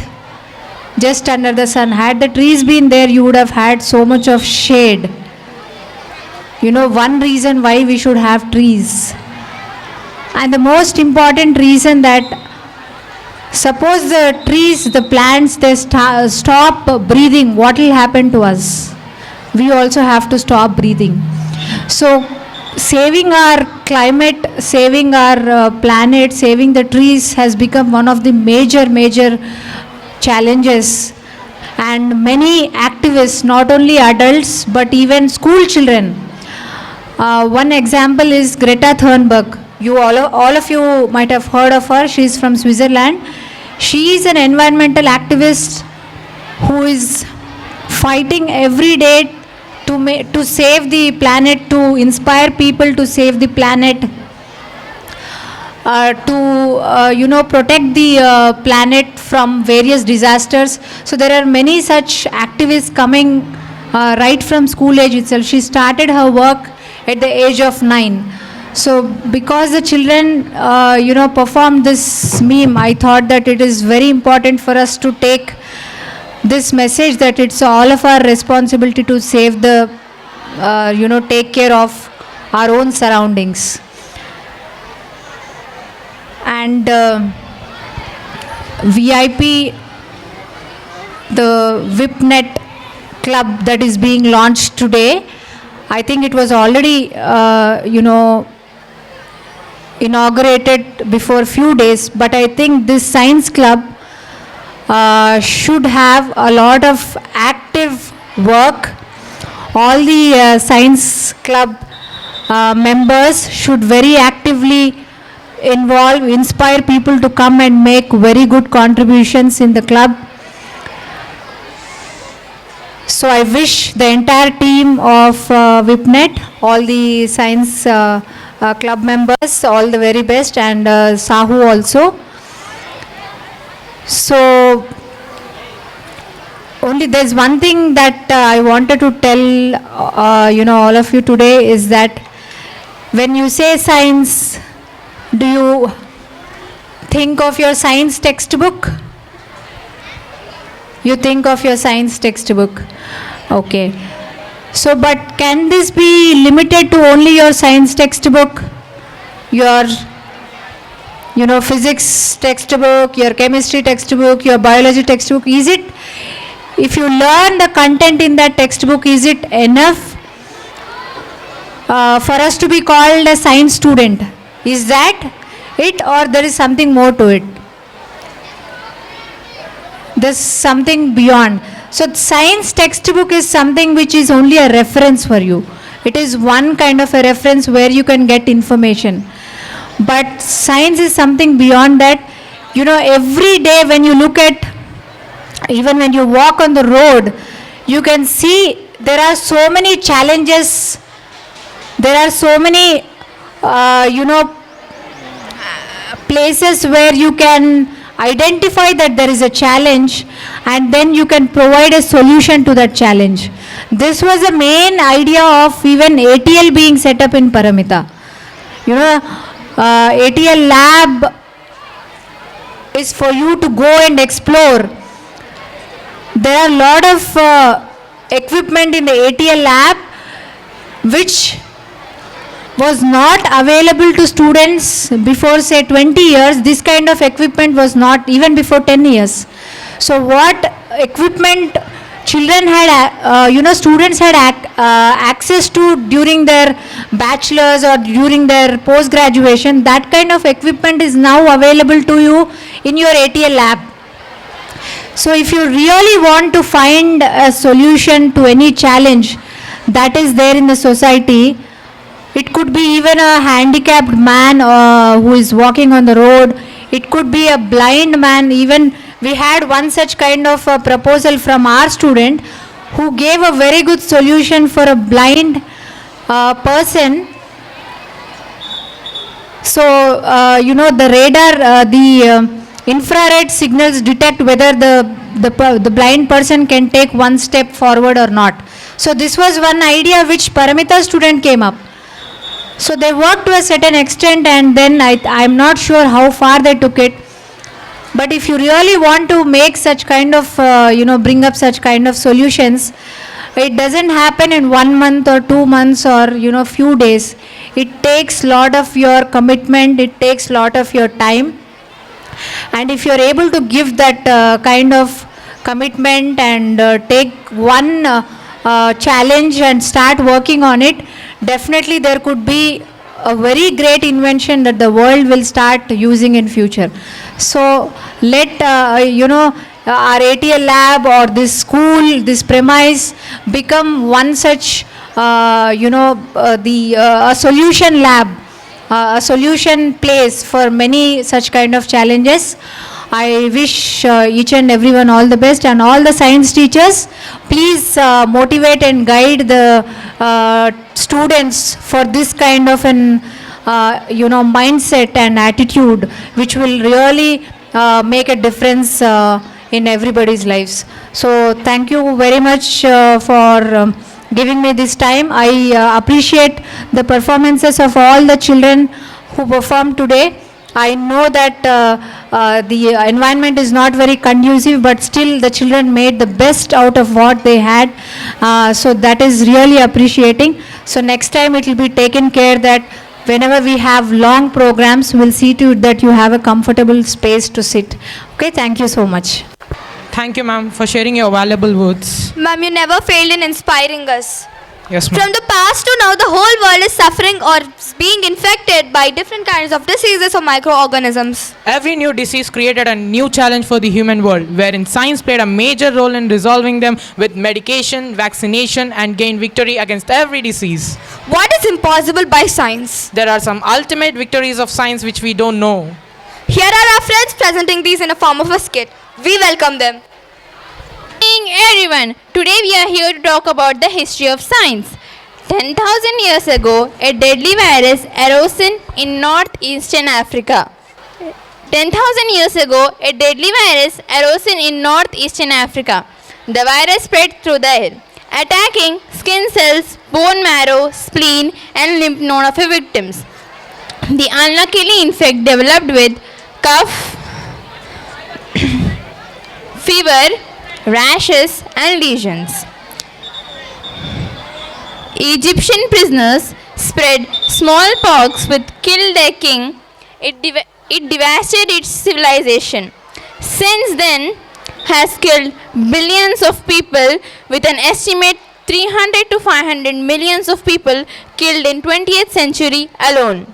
just under the sun. Had the trees been there, you would have had so much of shade. You know, one reason why we should have trees. And the most important reason that suppose the trees, the plants, they stop breathing, what will happen to us? We also have to stop breathing. So saving our climate, saving our planet, saving the trees has become one of the major challenges. And many activists, not only adults but even school children. One example is Greta Thunberg. You all of you might have heard of her. She is from Switzerland. She is an environmental activist who is fighting every day to save the planet, to inspire people to save the planet, to protect the planet from various disasters. So there are many such activists coming right from school age itself. She started her work at the age of 9. So because the children, performed this meme, I thought that it is very important for us to take this message that it's all of our responsibility to save the, take care of our own surroundings. And VIP, the VIPNet club that is being launched today, I think it was already, inaugurated before a few days, but I think this science club should have a lot of active work. All the science club members should very actively inspire people to come and make very good contributions in the club. So I wish the entire team of VIPNet, all the science club members, all the very best, and Sahu also. So only there's one thing that I wanted to tell all of you today is that when you say science, do you think of your science textbook? You think of your science textbook. Okay. So, but can this be limited to only your science textbook? Your, physics textbook, your chemistry textbook, your biology textbook? Is it, if you learn the content in that textbook, is it enough for us to be called a science student? Is that it, or there is something more to it? There's something beyond. So science textbook is something which is only a reference for you. It is one kind of a reference where you can get information. But science is something beyond that. Every day when you look at, even when you walk on the road, you can see there are so many challenges. There are so many, places where you can identify that there is a challenge, and then you can provide a solution to that challenge. This was the main idea of even ATL being set up in Paramita. ATL lab is for you to go and explore. There are a lot of equipment in the ATL lab which was not available to students before, say, 20 years. This kind of equipment was not even before 10 years. So what equipment children had, students had access to during their bachelor's or during their post-graduation, that kind of equipment is now available to you in your ATL lab. So if you really want to find a solution to any challenge that is there in the society, it could be even a handicapped man who is walking on the road. It could be a blind man. Even we had one such kind of a proposal from our student who gave a very good solution for a blind person. So, the radar, the infrared signals detect whether the blind person can take one step forward or not. So this was one idea which Paramita student came up. So they worked to a certain extent, and then I'm not sure how far they took it. But if you really want to make such kind of, bring up such kind of solutions, it doesn't happen in 1 month or 2 months or, few days. It takes lot of your commitment, it takes lot of your time. And if you're able to give that kind of commitment and take one challenge and start working on it, definitely there could be a very great invention that the world will start using in future. So let our ATL lab or this school, this premise become one such a solution lab, a solution place for many such kind of challenges. I wish each and everyone all the best, and all the science teachers, please motivate and guide the students for this kind of an mindset and attitude which will really make a difference in everybody's lives. So thank you very much for giving me this time. I appreciate the performances of all the children who performed today. I know that the environment is not very conducive, but still the children made the best out of what they had. So that is really appreciating. So next time it will be taken care that whenever we have long programs, we'll see to it that you have a comfortable space to sit. Okay, thank you so much. Thank you, ma'am, for sharing your valuable words. Ma'am, you never failed in inspiring us. Yes, ma'am. From the past to now, the whole world is suffering or being infected by different kinds of diseases or microorganisms. Every new disease created a new challenge for the human world, wherein science played a major role in resolving them with medication, vaccination, and gained victory against every disease. What is impossible by science? There are some ultimate victories of science which we don't know. Here are our friends presenting these in a form of a skit. We welcome them. Good evening, everyone. Today we are here to talk about the history of science. 10,000 years ago, a deadly virus arose in northeastern Africa. 10,000 years ago, a deadly virus arose in northeastern Africa. The virus spread through the air, attacking skin cells, bone marrow, spleen, and lymph node of the victims. The unluckily infected developed with cough, fever, rashes, and lesions. Egyptian prisoners spread smallpox which killed their king. It devastated its civilization. Since then, has killed billions of people with an estimate 300 to 500 millions of people killed in 20th century alone.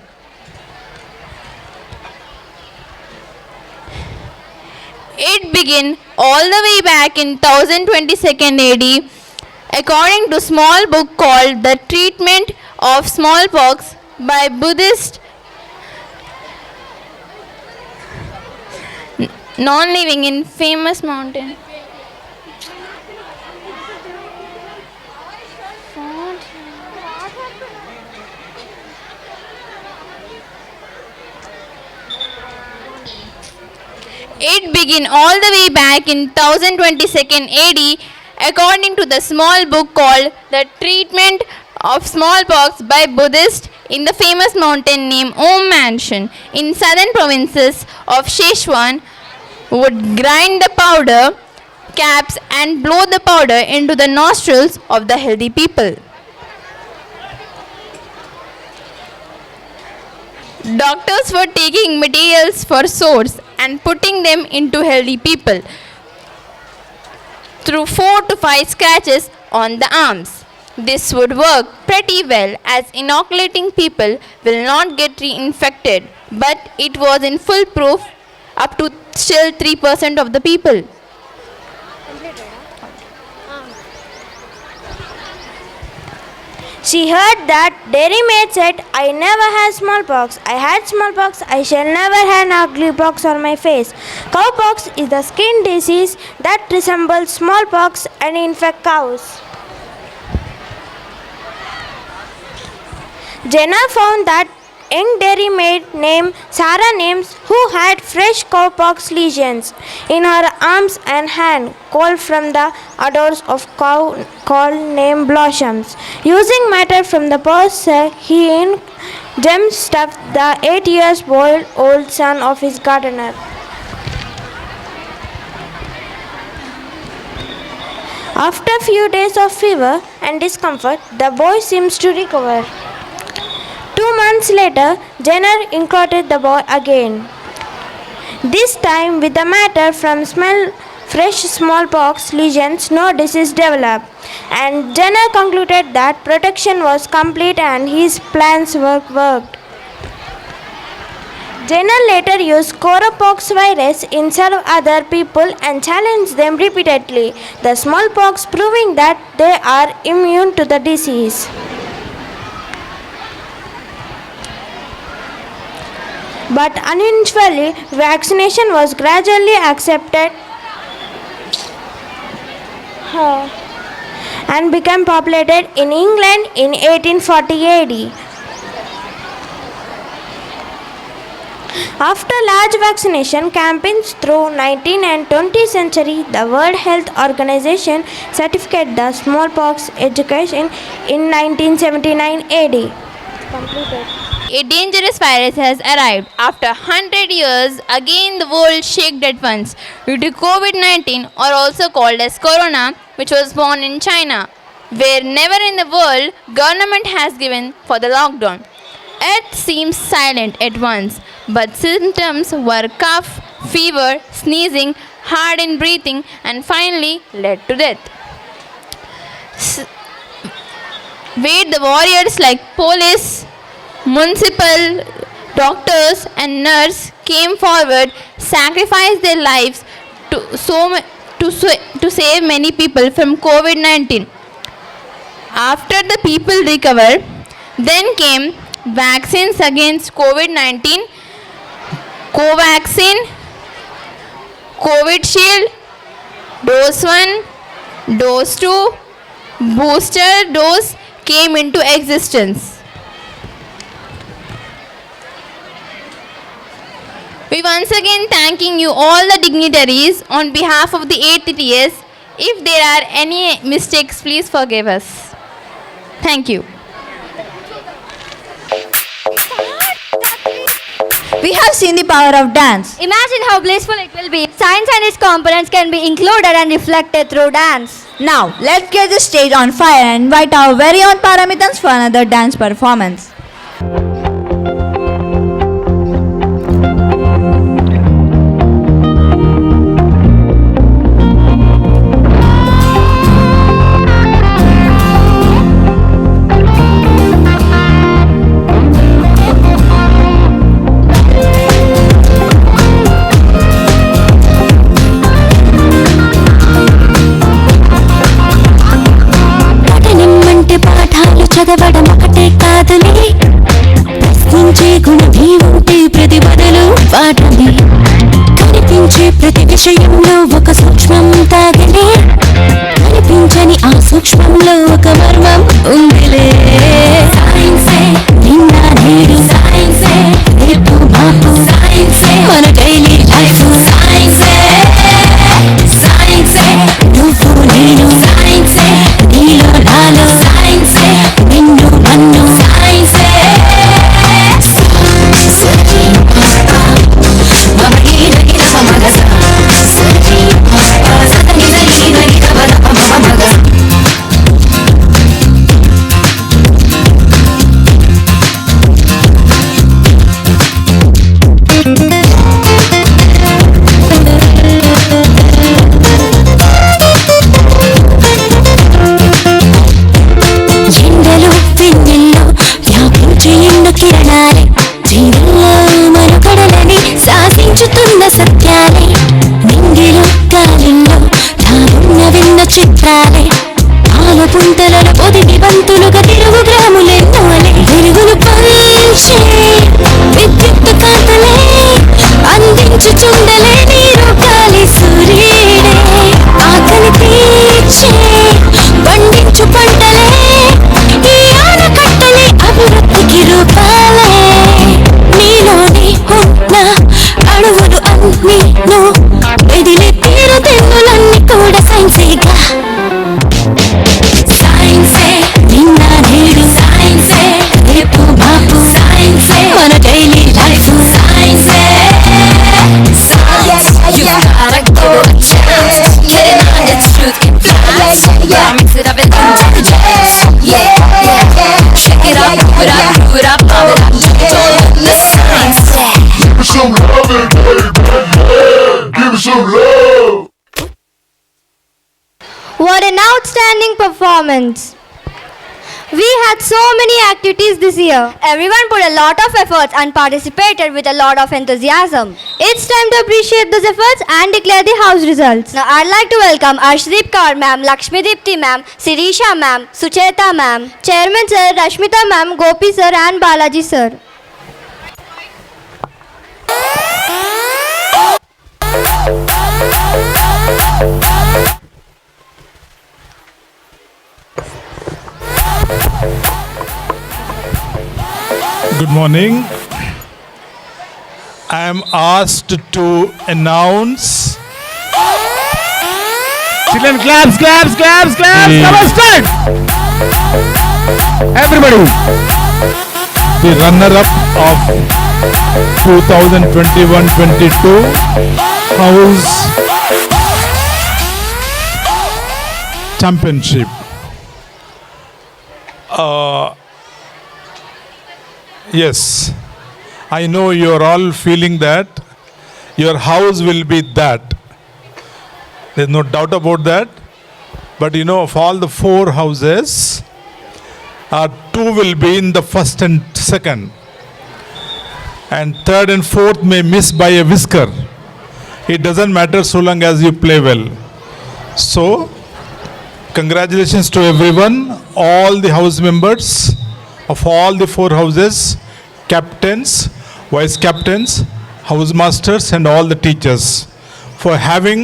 It began all the way back in 1022 AD according to small book called The Treatment of Smallpox by Buddhist non-living in famous mountain. It began all the way back in 1022 AD according to the small book called The Treatment of Smallpox by Buddhist in the famous mountain named Om Mansion in southern provinces of Sichuan would grind the powder caps and blow the powder into the nostrils of the healthy people. Doctors were taking materials for sores and putting them into healthy people through 4 to 5 scratches on the arms. This would work pretty well as inoculating people will not get reinfected, but it was in full proof up to still 3% of the people. She heard that dairy maid said, I never had smallpox. I had smallpox. I shall never have an ugly pox on my face. Cowpox is the skin disease that resembles smallpox and infects cows. Jenna found that young dairy maid named Sarah Names who had fresh cowpox lesions in her arms and hand called from the odors of cow called named blossoms. Using matter from the purse, he gem stuffed the 8 years old son of his gardener. After a few days of fever and discomfort, the boy seems to recover. 2 months later, Jenner included the boy again. This time with the matter from fresh smallpox lesions, no disease developed. And Jenner concluded that protection was complete and his plans worked. Jenner later used coropox virus in several other people and challenged them repeatedly, the smallpox proving that they are immune to the disease. But unusually, vaccination was gradually accepted and became populated in England in 1840 AD. After large vaccination campaigns through 19th and 20th century, the World Health Organization certificated the smallpox education in 1979 AD. A dangerous virus has arrived. After 100 years, again the world shook at once due to COVID-19, or also called as Corona, which was born in China, where never in the world government has given for the lockdown. Earth seems silent at once, but symptoms were cough, fever, sneezing, hard in breathing, and finally led to death. Where the warriors like police, municipal, doctors and nurses came forward, sacrificed their lives to save many people from COVID-19. After the people recovered, then came vaccines against COVID-19, Covaxin, Covishield, dose 1, dose 2, booster dose came into existence. We once again thanking you all the dignitaries on behalf of the 8th TS. If there are any mistakes, please forgive us. Thank you. We have seen the power of dance. Imagine how blissful it will be if science and its components can be included and reflected through dance. Now, let's get the stage on fire and invite our very own Paramitans for another dance performance. చదవడం ఒకటే కాదులే ప్రశ్నించే గుణమే ఉంటే ప్రతిభలో పాఠమే కనిపించే ప్రతి విషయంలో ఒక సూక్ష్మం తాగలే కనిపించని ఆ సూక్ష్మంలో ఒక మర్మం ఉందిలే సైన్సే నిన్న నేడు సైన్సే రేపు మాపు సైన్సే మన డైలీ లైఫ్ సైన్సే సైన్సే నువ్వు నేను సైన్సే నీలో నాలో సైన్సే నిన్ను నన్ను సైన్సే ఎండలో వెన్నెల్లో వ్యాపించే ఎండ కిరణాలే జీవనంలో మనుగడలని శాసించుతున్న సత్యాలే నింగిలో గాలిలో దాగున్న విన్న చిత్రాలే పాల పుంతలలో పొదిగి బంతులుగా తిరుగు గ్రాములెన్నోలే వెలుగులు పంచే విద్యుత్ కాంతలే అందించుచుండలే నీరు గాలి సూర్యుడే ఆకలి తీర్చే పండించు పంటలే ఈ ఆనకట్టలే అభివృద్ధికి రూపాలే నీలోనే ఉన్న అణువులు అన్నీను ఎదిలే తీరు తెన్నులన్నీ కూడా సైన్సేగా సైన్సే నిన్న నేడు సైన్సే రేపు మాపు సైన్సే మన డైలీ లైఫ్ సైన్సే You gotta go a chance, get it on its truth can flash. Yeah, mix it up and intelligence. Yeah, check it out, move it up, move it up, pump it up. Don't let the science say. Give me some love, baby, give me some love. What an outstanding performance! We had so many activities this year. Everyone put a lot of efforts and participated with a lot of enthusiasm. It's time to appreciate those efforts and declare the house results. Now I'd like to welcome Arshdeep Kaur ma'am, Lakshmi Deepti ma'am, Sirisha ma'am, Sucheta ma'am, Chairman sir, Rashmita ma'am, Gopi sir and Balaji sir. Good morning. I am asked to announce. Children, claps, claps, claps, claps. Come on, start. Everybody. The runner-up of 2021-22 House Championship. Yes, I know you are all feeling that your house will be that. There's no doubt about that. But you know, of all the 4 houses, 2 will be in the first and second. And third and fourth may miss by a whisker. It doesn't matter so long as you play well. So, congratulations to everyone, all the house members of all the 4 houses, captains, vice captains, house masters and all the teachers for having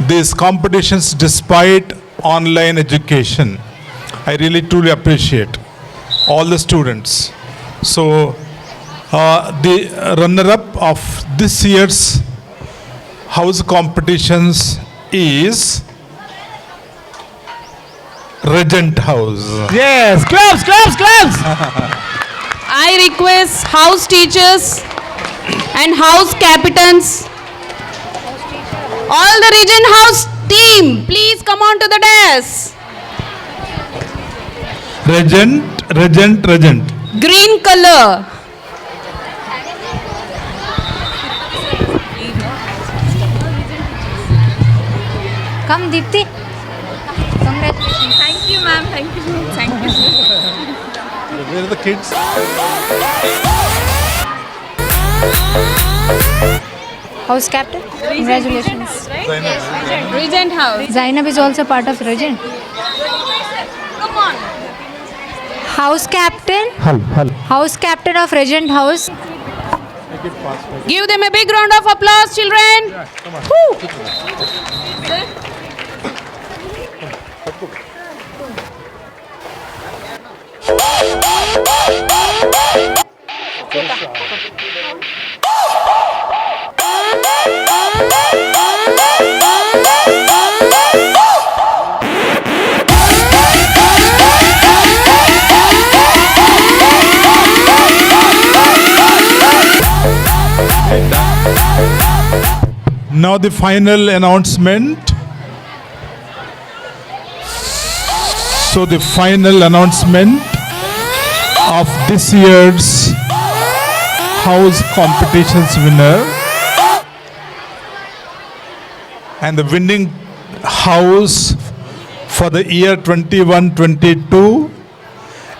these competitions despite online education. I really truly appreciate all the students. So the runner-up of this year's house competitions is Regent House. Yes, claps, claps, claps. I request house teachers and house captains. All the region house team, please come on to the desk. Regent. Green color. Come, Deepti. Congratulations. Thank you, ma'am. Thank you. Thank you. Where are the kids? House captain. Congratulations. Regent house. Zainab is also part of Regent. Come on. House captain. Hello. House captain of Regent House. Give them a big round of applause, children. Now the final announcement. So the final announcement of this year's house competitions winner, and the winning house for the year 21-22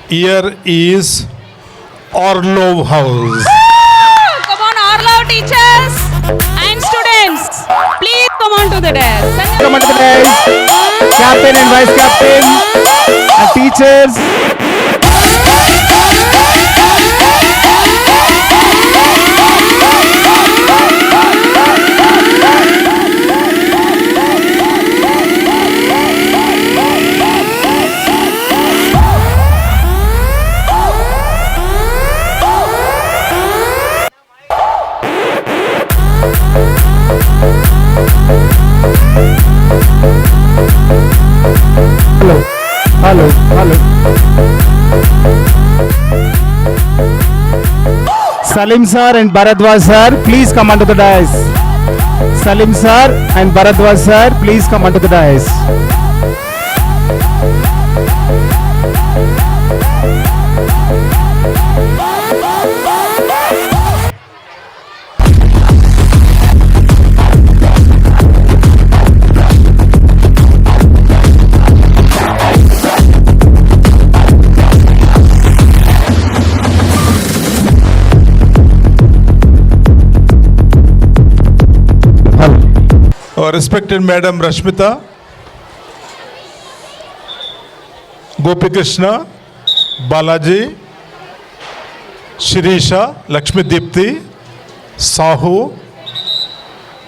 year is Orlov House. Come on, Orlov teachers and students. Please come on to the desk. Come on to the desk. Captain and vice captain and teachers. Hello. Salim sir and Bharadwaj sir, please come onto the dais. Salim sir and Bharadwaj sir, please come onto the dais. Our respected Madam Rashmita, Gopi Krishna, Balaji, Shirisha, Lakshmi Deepti, Sahu,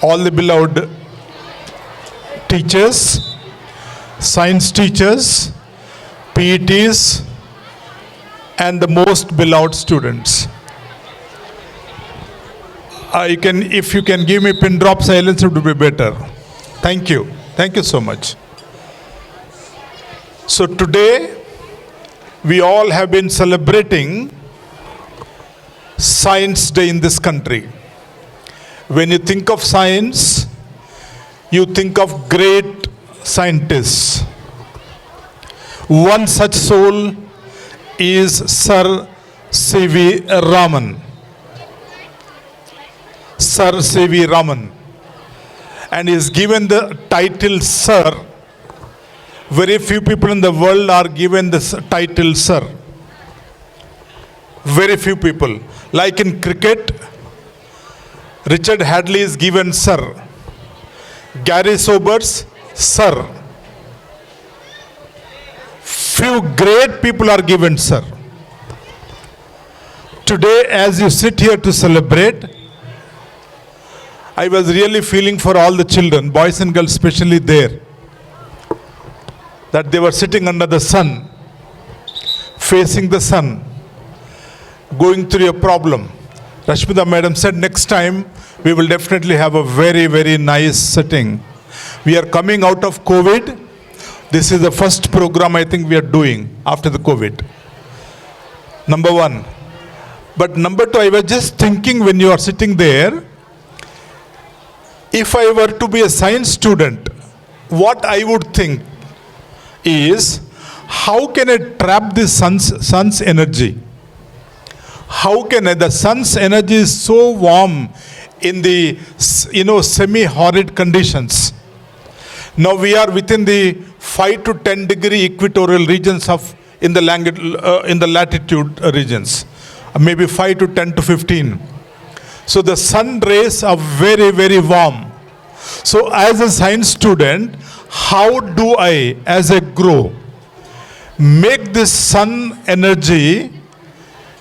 all the beloved teachers, science teachers, PETs, and the most beloved students. If you can give me pin drop silence, it would be better. Thank you. Thank you so much. So today, we all have been celebrating Science Day in this country. When you think of science, you think of great scientists. One such soul is Sir C.V. Raman. Sir C.V. Raman, and is given the title Sir. Very few people in the world are given this title Sir. Very few people. Like in cricket, Richard Hadley is given Sir. Gary Sobers, Sir. Few great people are given Sir. Today, as you sit here to celebrate, I was really feeling for all the children, boys and girls especially there, that they were sitting under the sun, facing the sun, going through a problem. Rashmita madam said next time we will definitely have a very, very nice setting. We are coming out of COVID. This is the first program I think we are doing after the COVID. Number one. But number two, I was just thinking when you are sitting there, if I were to be a science student, what I would think is, how can I trap the sun's energy? How can the sun's energy is so warm in the semi-horrid conditions. Now we are within the 5 to 10 degree equatorial regions in the latitude regions, maybe 5 to 10 to 15. So the sun rays are very, very warm. So as a science student, how do I, as I grow, make this sun energy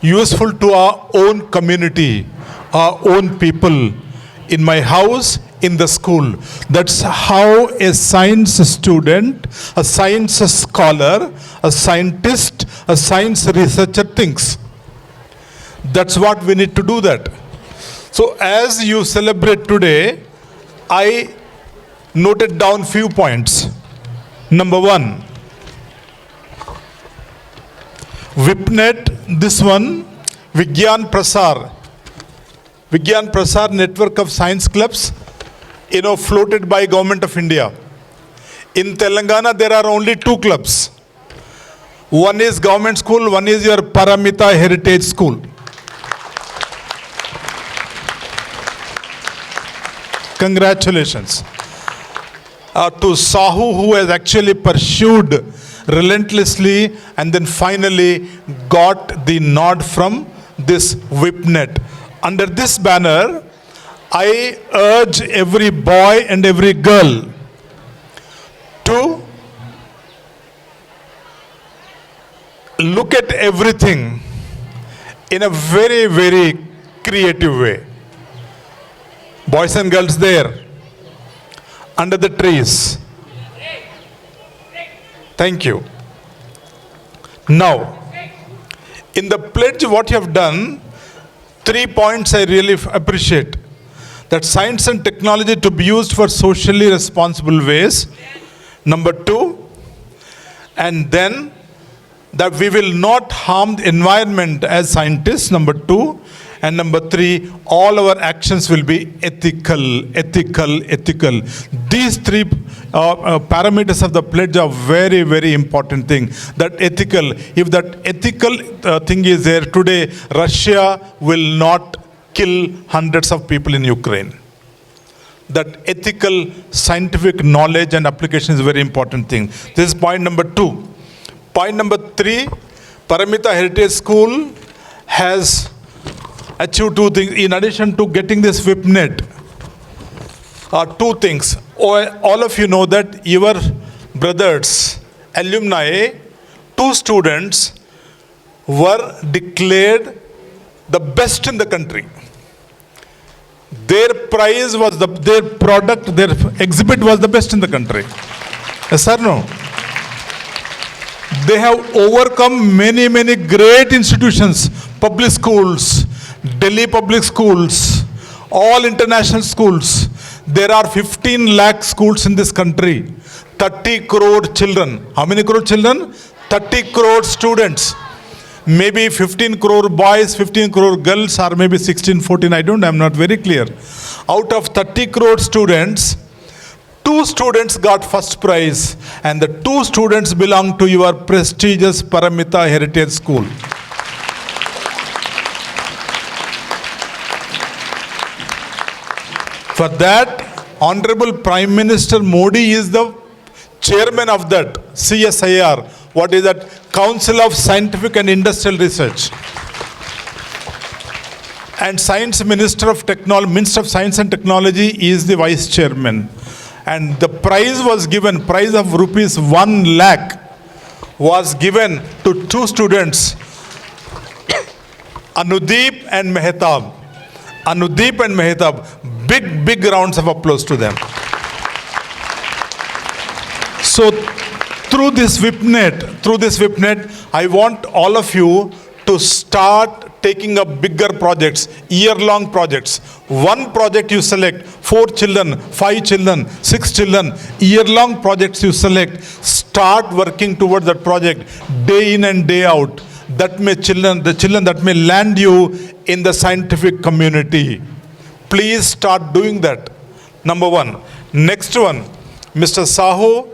useful to our own community, our own people, in my house, in the school? That's how a science student, a science scholar, a scientist, a science researcher thinks. That's what we need to do that. So as you celebrate today, I noted down few points. Number one, VIPNet, this one, Vigyan Prasar network of science clubs, floated by Government of India. In Telangana, there are only 2 clubs. One is government school, one is your Paramita Heritage School. Congratulations. To Sahu, who has actually pursued relentlessly and then finally got the nod from this VIPNet. Under this banner, I urge every boy and every girl to look at everything in a very, very creative way. Boys and girls there, under the trees. Thank you. Now, in the pledge, what you have done, 3 points I really appreciate. That science and technology to be used for socially responsible ways. Number 2, and then that we will not harm the environment as scientists. Number 2. And number 3, all our actions will be ethical. These 3 parameters of the pledge are very, very important thing. That ethical, if that ethical thing is there today, Russia will not kill hundreds of people in Ukraine. That ethical, scientific knowledge and application is a very important thing. This is point number 2. Point number 3, Paramita Heritage School has achieved 2 things. In addition to getting this VIPNet, 2 things. All of you know that your brothers, alumni, 2 students were declared the best in the country. Their prize was their product, their exhibit was the best in the country. Yes or no? They have overcome many, many great institutions, public schools, Delhi public schools, all international schools. There are 15 lakh schools in this country, 30 crore children. How many crore children? 30 crore students. Maybe 15 crore boys, 15 crore girls, or maybe 16, 14, I'm not very clear. Out of 30 crore students, 2 students got first prize, and the 2 students belong to your prestigious Paramita Heritage School. For that, Honorable Prime Minister Modi is the chairman of that CSIR. What is that? Council of Scientific and Industrial Research. And Minister of Science and Technology is the vice chairman. And the prize was given, prize of rupees 1 lakh was given to 2 students, Anudeep and Mehtab. Anudeep and Mehtab. Big rounds of applause to them. So through this VIPNet, I want all of you to start taking up bigger projects, year-long projects. One project you select, 4 children, 5 children, 6 children, year-long projects you select. Start working towards that project day in and day out. the children that may land you in the scientific community. Please start doing that. Number one. Next one, Mr. Sahu,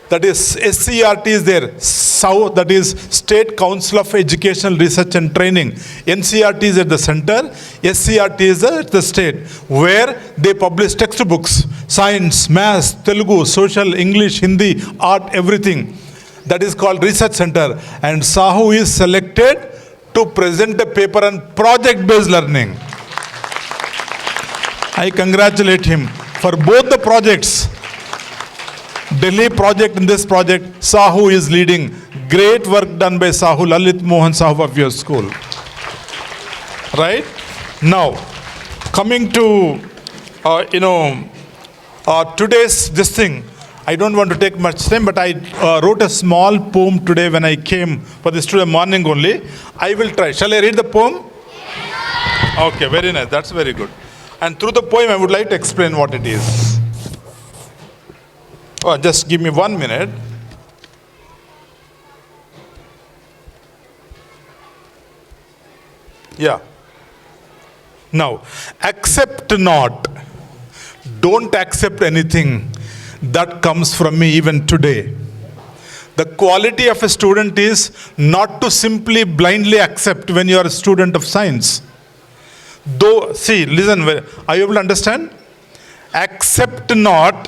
that is SCRT is there. Sahu, that is State Council of Educational Research and Training. NCRT is at the center. SCRT is at the state, where they publish textbooks, science, maths, Telugu, social, English, Hindi, art, everything. That is called Research Center. And Sahu is selected to present a paper on project-based learning. I congratulate him for both the projects. Delhi project and this project, Sahu is leading. Great work done by Sahu, Lalit Mohan Sahu of your school. Right? Now, coming to, today's this thing, I don't want to take much time, but I wrote a small poem today when I came for this today morning only. I will try. Shall I read the poem? Okay, very nice. That's very good. And through the poem, I would like to explain what it is. Oh, just give me 1 minute. Yeah. Now, accept not. Don't accept anything that comes from me even today. The quality of a student is not to simply blindly accept when you are a student of science. Though, see, listen, are you able to understand? Accept not,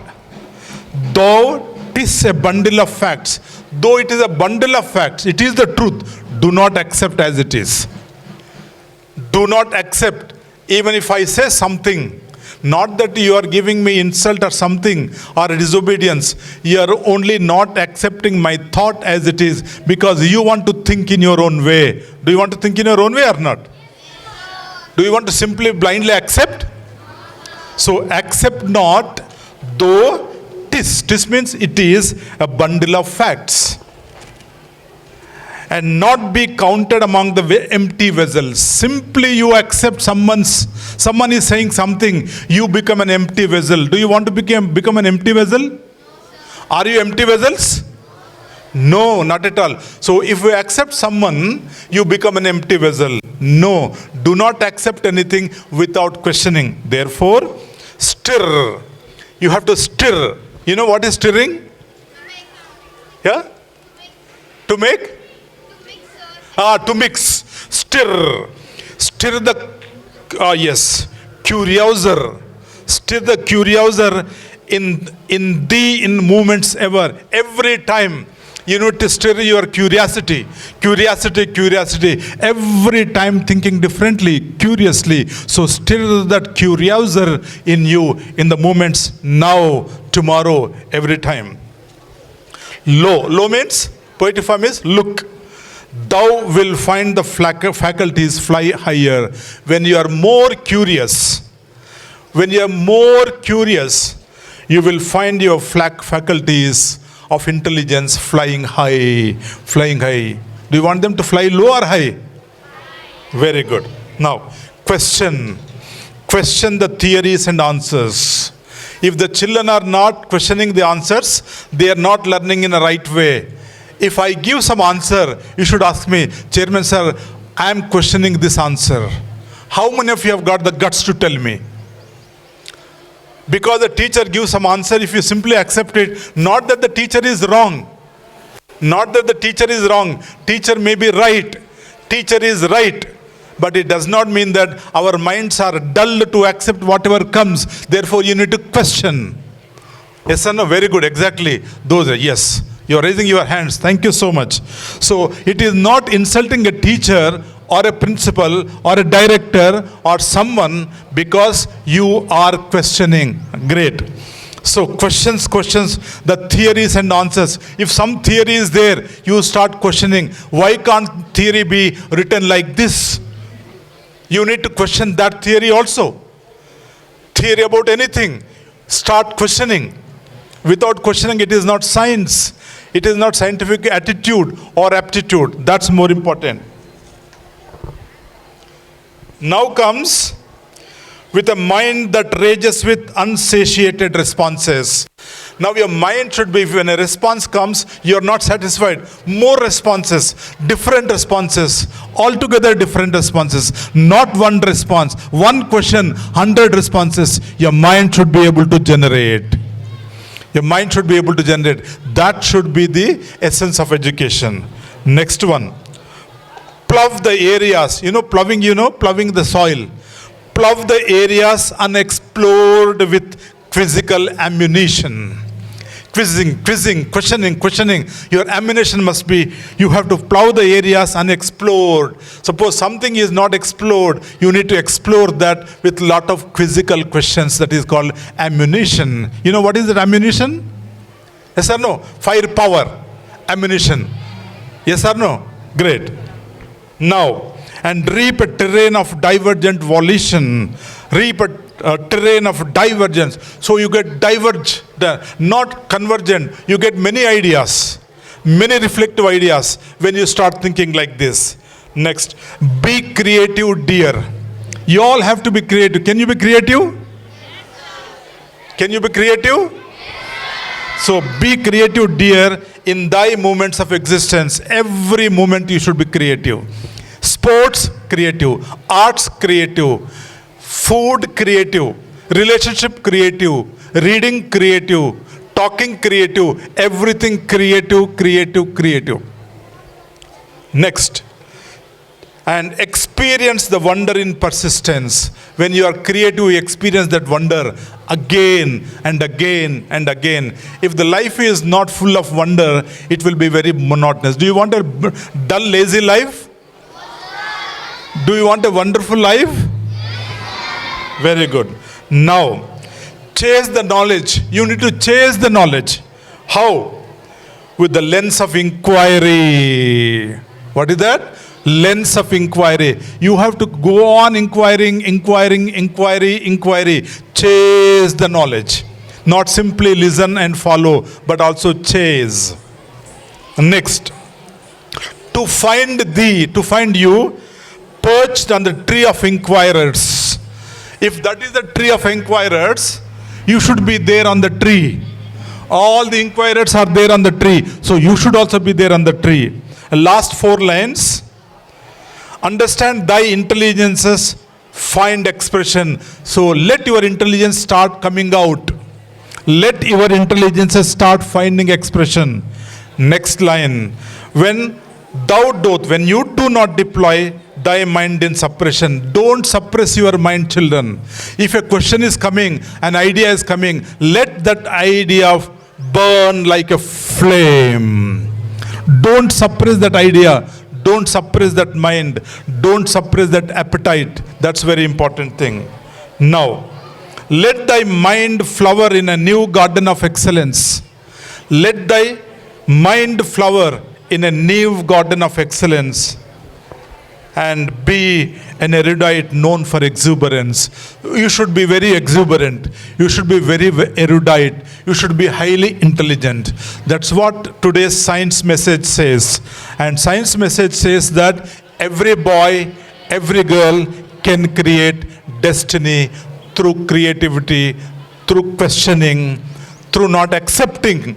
though it is a bundle of facts. Though it is a bundle of facts, it is the truth. Do not accept as it is. Do not accept, even if I say something. Not that you are giving me insult or something or disobedience. You are only not accepting my thought as it is because you want to think in your own way. Do you want to think in your own way or not? Do you want to simply blindly accept? So accept not, though tis. Tis means it is a bundle of facts. And not be counted among the empty vessels. Simply you accept someone is saying something, you become an empty vessel. Do you want to become an empty vessel? Are you empty vessels? No, not at all. So if you accept someone, you become an empty vessel. No, do not accept anything without questioning. Therefore, stir. You have to stir. You know what is stirring? Yeah? To make? To mix. Stir. Stir the, yes, curiouser. Stir the curiouser in moments ever. Every time. You need to stir your curiosity. Curiosity. Every time thinking differently, curiously. So stir that curiouser in you in the moments now, tomorrow, every time. Lo means, poetic form is look. Thou will find the faculties fly higher. When you are more curious, you will find your faculties of intelligence flying high. Do you want them to fly low or high? Very good. Now, question the theories and answers. If the children are not questioning the answers, they are not learning in a right way. If I give some answer, you should ask me, Chairman sir, I am questioning this answer. How many of you have got the guts to tell me? Because the teacher gives some answer, if you simply accept it, not that the teacher is wrong. Teacher may be right. Teacher is right. But it does not mean that our minds are dull to accept whatever comes. Therefore, you need to question. Yes or no? Very good. Exactly. Those are, yes. You are raising your hands. Thank you so much. So, it is not insulting a teacher or a principal or a director or someone because you are questioning. Great. So, questions, the theories and answers. If some theory is there, you start questioning. Why can't theory be written like this? You need to question that theory also. Theory about anything. Start questioning. Without questioning, it is not science. It is not scientific attitude or aptitude. That's more important. Now comes with a mind that rages with unsatiated responses. Now your mind should be, when a response comes, you're not satisfied. More responses, different responses, altogether different responses. Not one response, one question, 100 responses. Your mind should be able to generate. Your mind should be able to generate. That should be the essence of education. Next one. Plow the areas. Plowing, plowing the soil. Plow the areas unexplored with physical ammunition. Quizzing, questioning. Your ammunition must be, you have to plow the areas unexplored. Suppose something is not explored, you need to explore that with lot of quizzical questions. That is called ammunition. You know what is that ammunition? Yes or no? Firepower, ammunition. Yes or no? Great. Now, and reap a terrain of divergent volition. Reap a terrain of divergence. So you get diverged, not convergent. You get many ideas, many reflective ideas when you start thinking like this. Next, be creative, dear. You all have to be creative. Can you be creative? Can you be creative? So be creative, dear, in thy moments of existence. Every moment you should be creative. Sports, creative. Arts, creative. Food, creative. Relationship, creative. Reading, creative. Talking, creative. Everything creative. Next. And experience the wonder in persistence. When you are creative, you experience that wonder again and again and again. If the life is not full of wonder, it will be very monotonous. Do you want a dull, lazy life? Do you want a wonderful life? Very good. Now, chase the knowledge. You need to chase the knowledge. How? With the lens of inquiry. What is that? Lens of inquiry. You have to go on inquiring. Chase the knowledge. Not simply listen and follow, but also chase. Next. To find thee, to find you, perched on the tree of inquirers. If that is the tree of inquirers, you should be there on the tree. All the inquirers are there on the tree. So you should also be there on the tree. Last 4 lines. Understand thy intelligences, find expression. So let your intelligence start coming out. Let your intelligences start finding expression. Next line. When you do not deploy thy mind in suppression. Don't suppress your mind, children. If a question is coming, an idea is coming, let that idea burn like a flame. Don't suppress that idea. Don't suppress that mind. Don't suppress that appetite. That's very important thing. Now, let thy mind flower in a new garden of excellence. Let thy mind flower in a new garden of excellence. And be an erudite known for exuberance. You should be very exuberant. You should be very erudite. You should be highly intelligent. That's what today's science message says. And science message says that every boy, every girl can create destiny through creativity, through questioning, through not accepting,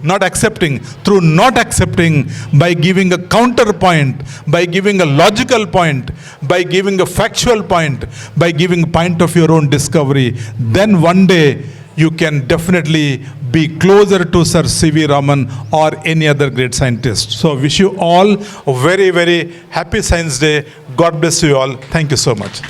by giving a counterpoint, by giving a logical point, by giving a factual point, by giving a point of your own discovery, then one day you can definitely be closer to Sir C.V. Raman or any other great scientist. So I wish you all a very, very happy Science Day. God bless you all. Thank you so much.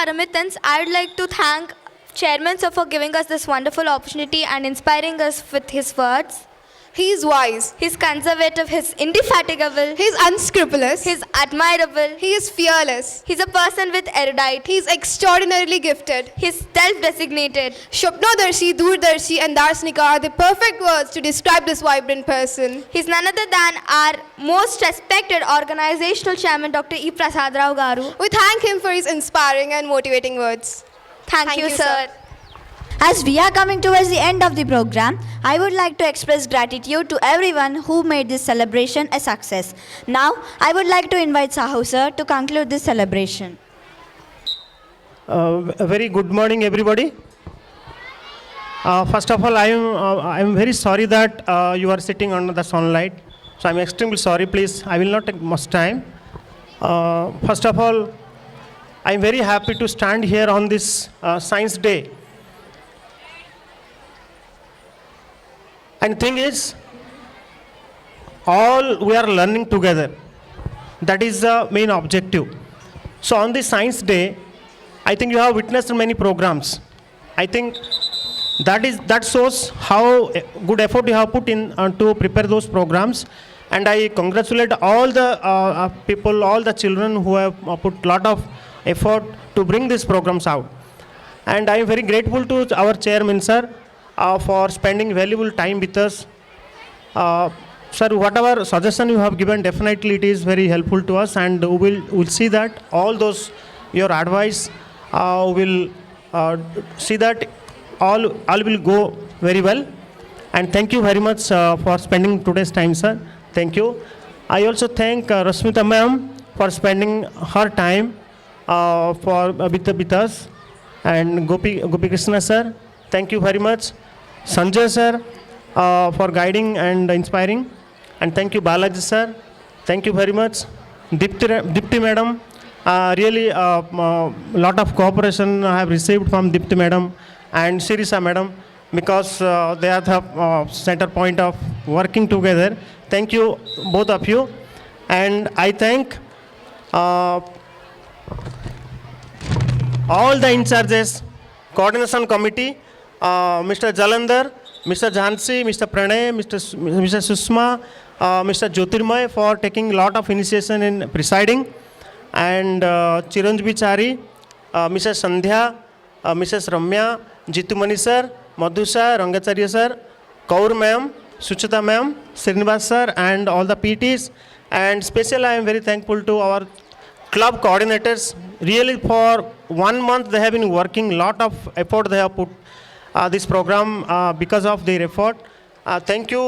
Paramitans, I would like to thank Chairman Sir for giving us this wonderful opportunity and inspiring us with his words. He is wise. He is conservative. He is indefatigable. He is unscrupulous. He is admirable. He is fearless. He is a person with erudite. He is extraordinarily gifted. He is self-designated. Shopnodarshi, Doordarshi and Darsnika are the perfect words to describe this vibrant person. He is none other than our most respected organizational chairman, Dr. E. Prasad Rao Garu. We thank him for his inspiring and motivating words. Thank you, sir. As we are coming towards the end of the program, I would like to express gratitude to everyone who made this celebration a success. Now, I would like to invite Sahu sir to conclude this celebration. A very good morning, everybody. First of all, I am very sorry that you are sitting under the sunlight. So I am extremely sorry. Please, I will not take much time. First of all, I am very happy to stand here on this Science Day. And thing is, all we are learning together. That is the main objective. So on this Science Day, I think you have witnessed many programs. I think that shows how good effort you have put in to prepare those programs. And I congratulate all the people, all the children who have put a lot of effort to bring these programs out. And I am very grateful to our chairman, sir, for spending valuable time with us. Sir, whatever suggestion you have given, definitely it is very helpful to us, and we'll see that all those your advice will see that all will go very well. And thank you very much for spending today's time, sir. Thank you. I also thank Rasmita ma'am for spending her time with us, and Gopi Krishna sir. Thank you very much. Sanjay sir for guiding and inspiring, and thank you Balaji sir. Thank you very much. Dipti madam, really lot of cooperation I have received from Dipti madam and Sirisa madam, because they are the center point of working together. Thank you both of you, and I thank all the in charges, coordination committee, Mr. Jalandhar, Mr. Jhansi, Mr. Pranay, Mr. Sushma, Mr. Jyotirmay for taking a lot of initiation in presiding, and Chiranjeevi Chari, Mrs. Sandhya, Mrs. Ramya, Jitumani sir, Madhu sir, Rangacharya sir, Kaur ma'am, Suchita ma'am, Srinivas sir, and all the PTs. And especially I am very thankful to our club coordinators. Really for 1 month they have been working, lot of effort they have put this program because of their effort. Thank you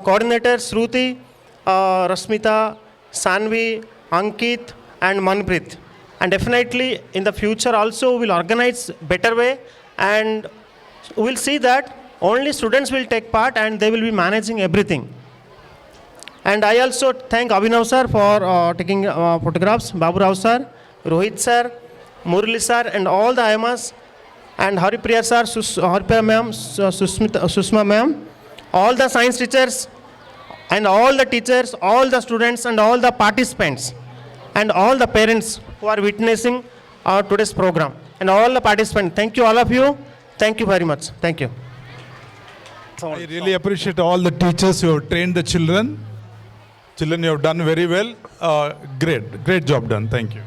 coordinators Shruti, Rasmita, Sanvi, Ankit and Manpreet. And definitely in the future also we will organize better way, and we will see that only students will take part and they will be managing everything. And I also thank Abhinav sir for taking photographs, Babu Rao sir, Rohit sir, Murli sir and all the IMAs, and Haripriya sir, Haripriya ma'am, Sushma ma'am, all the science teachers and all the teachers, all the students and all the participants and all the parents who are witnessing today's program, and all the participants. Thank you all of you. Thank you very much. Thank you. I really appreciate all the teachers who have trained the children. Children, you have done very well. Great job done. Thank you.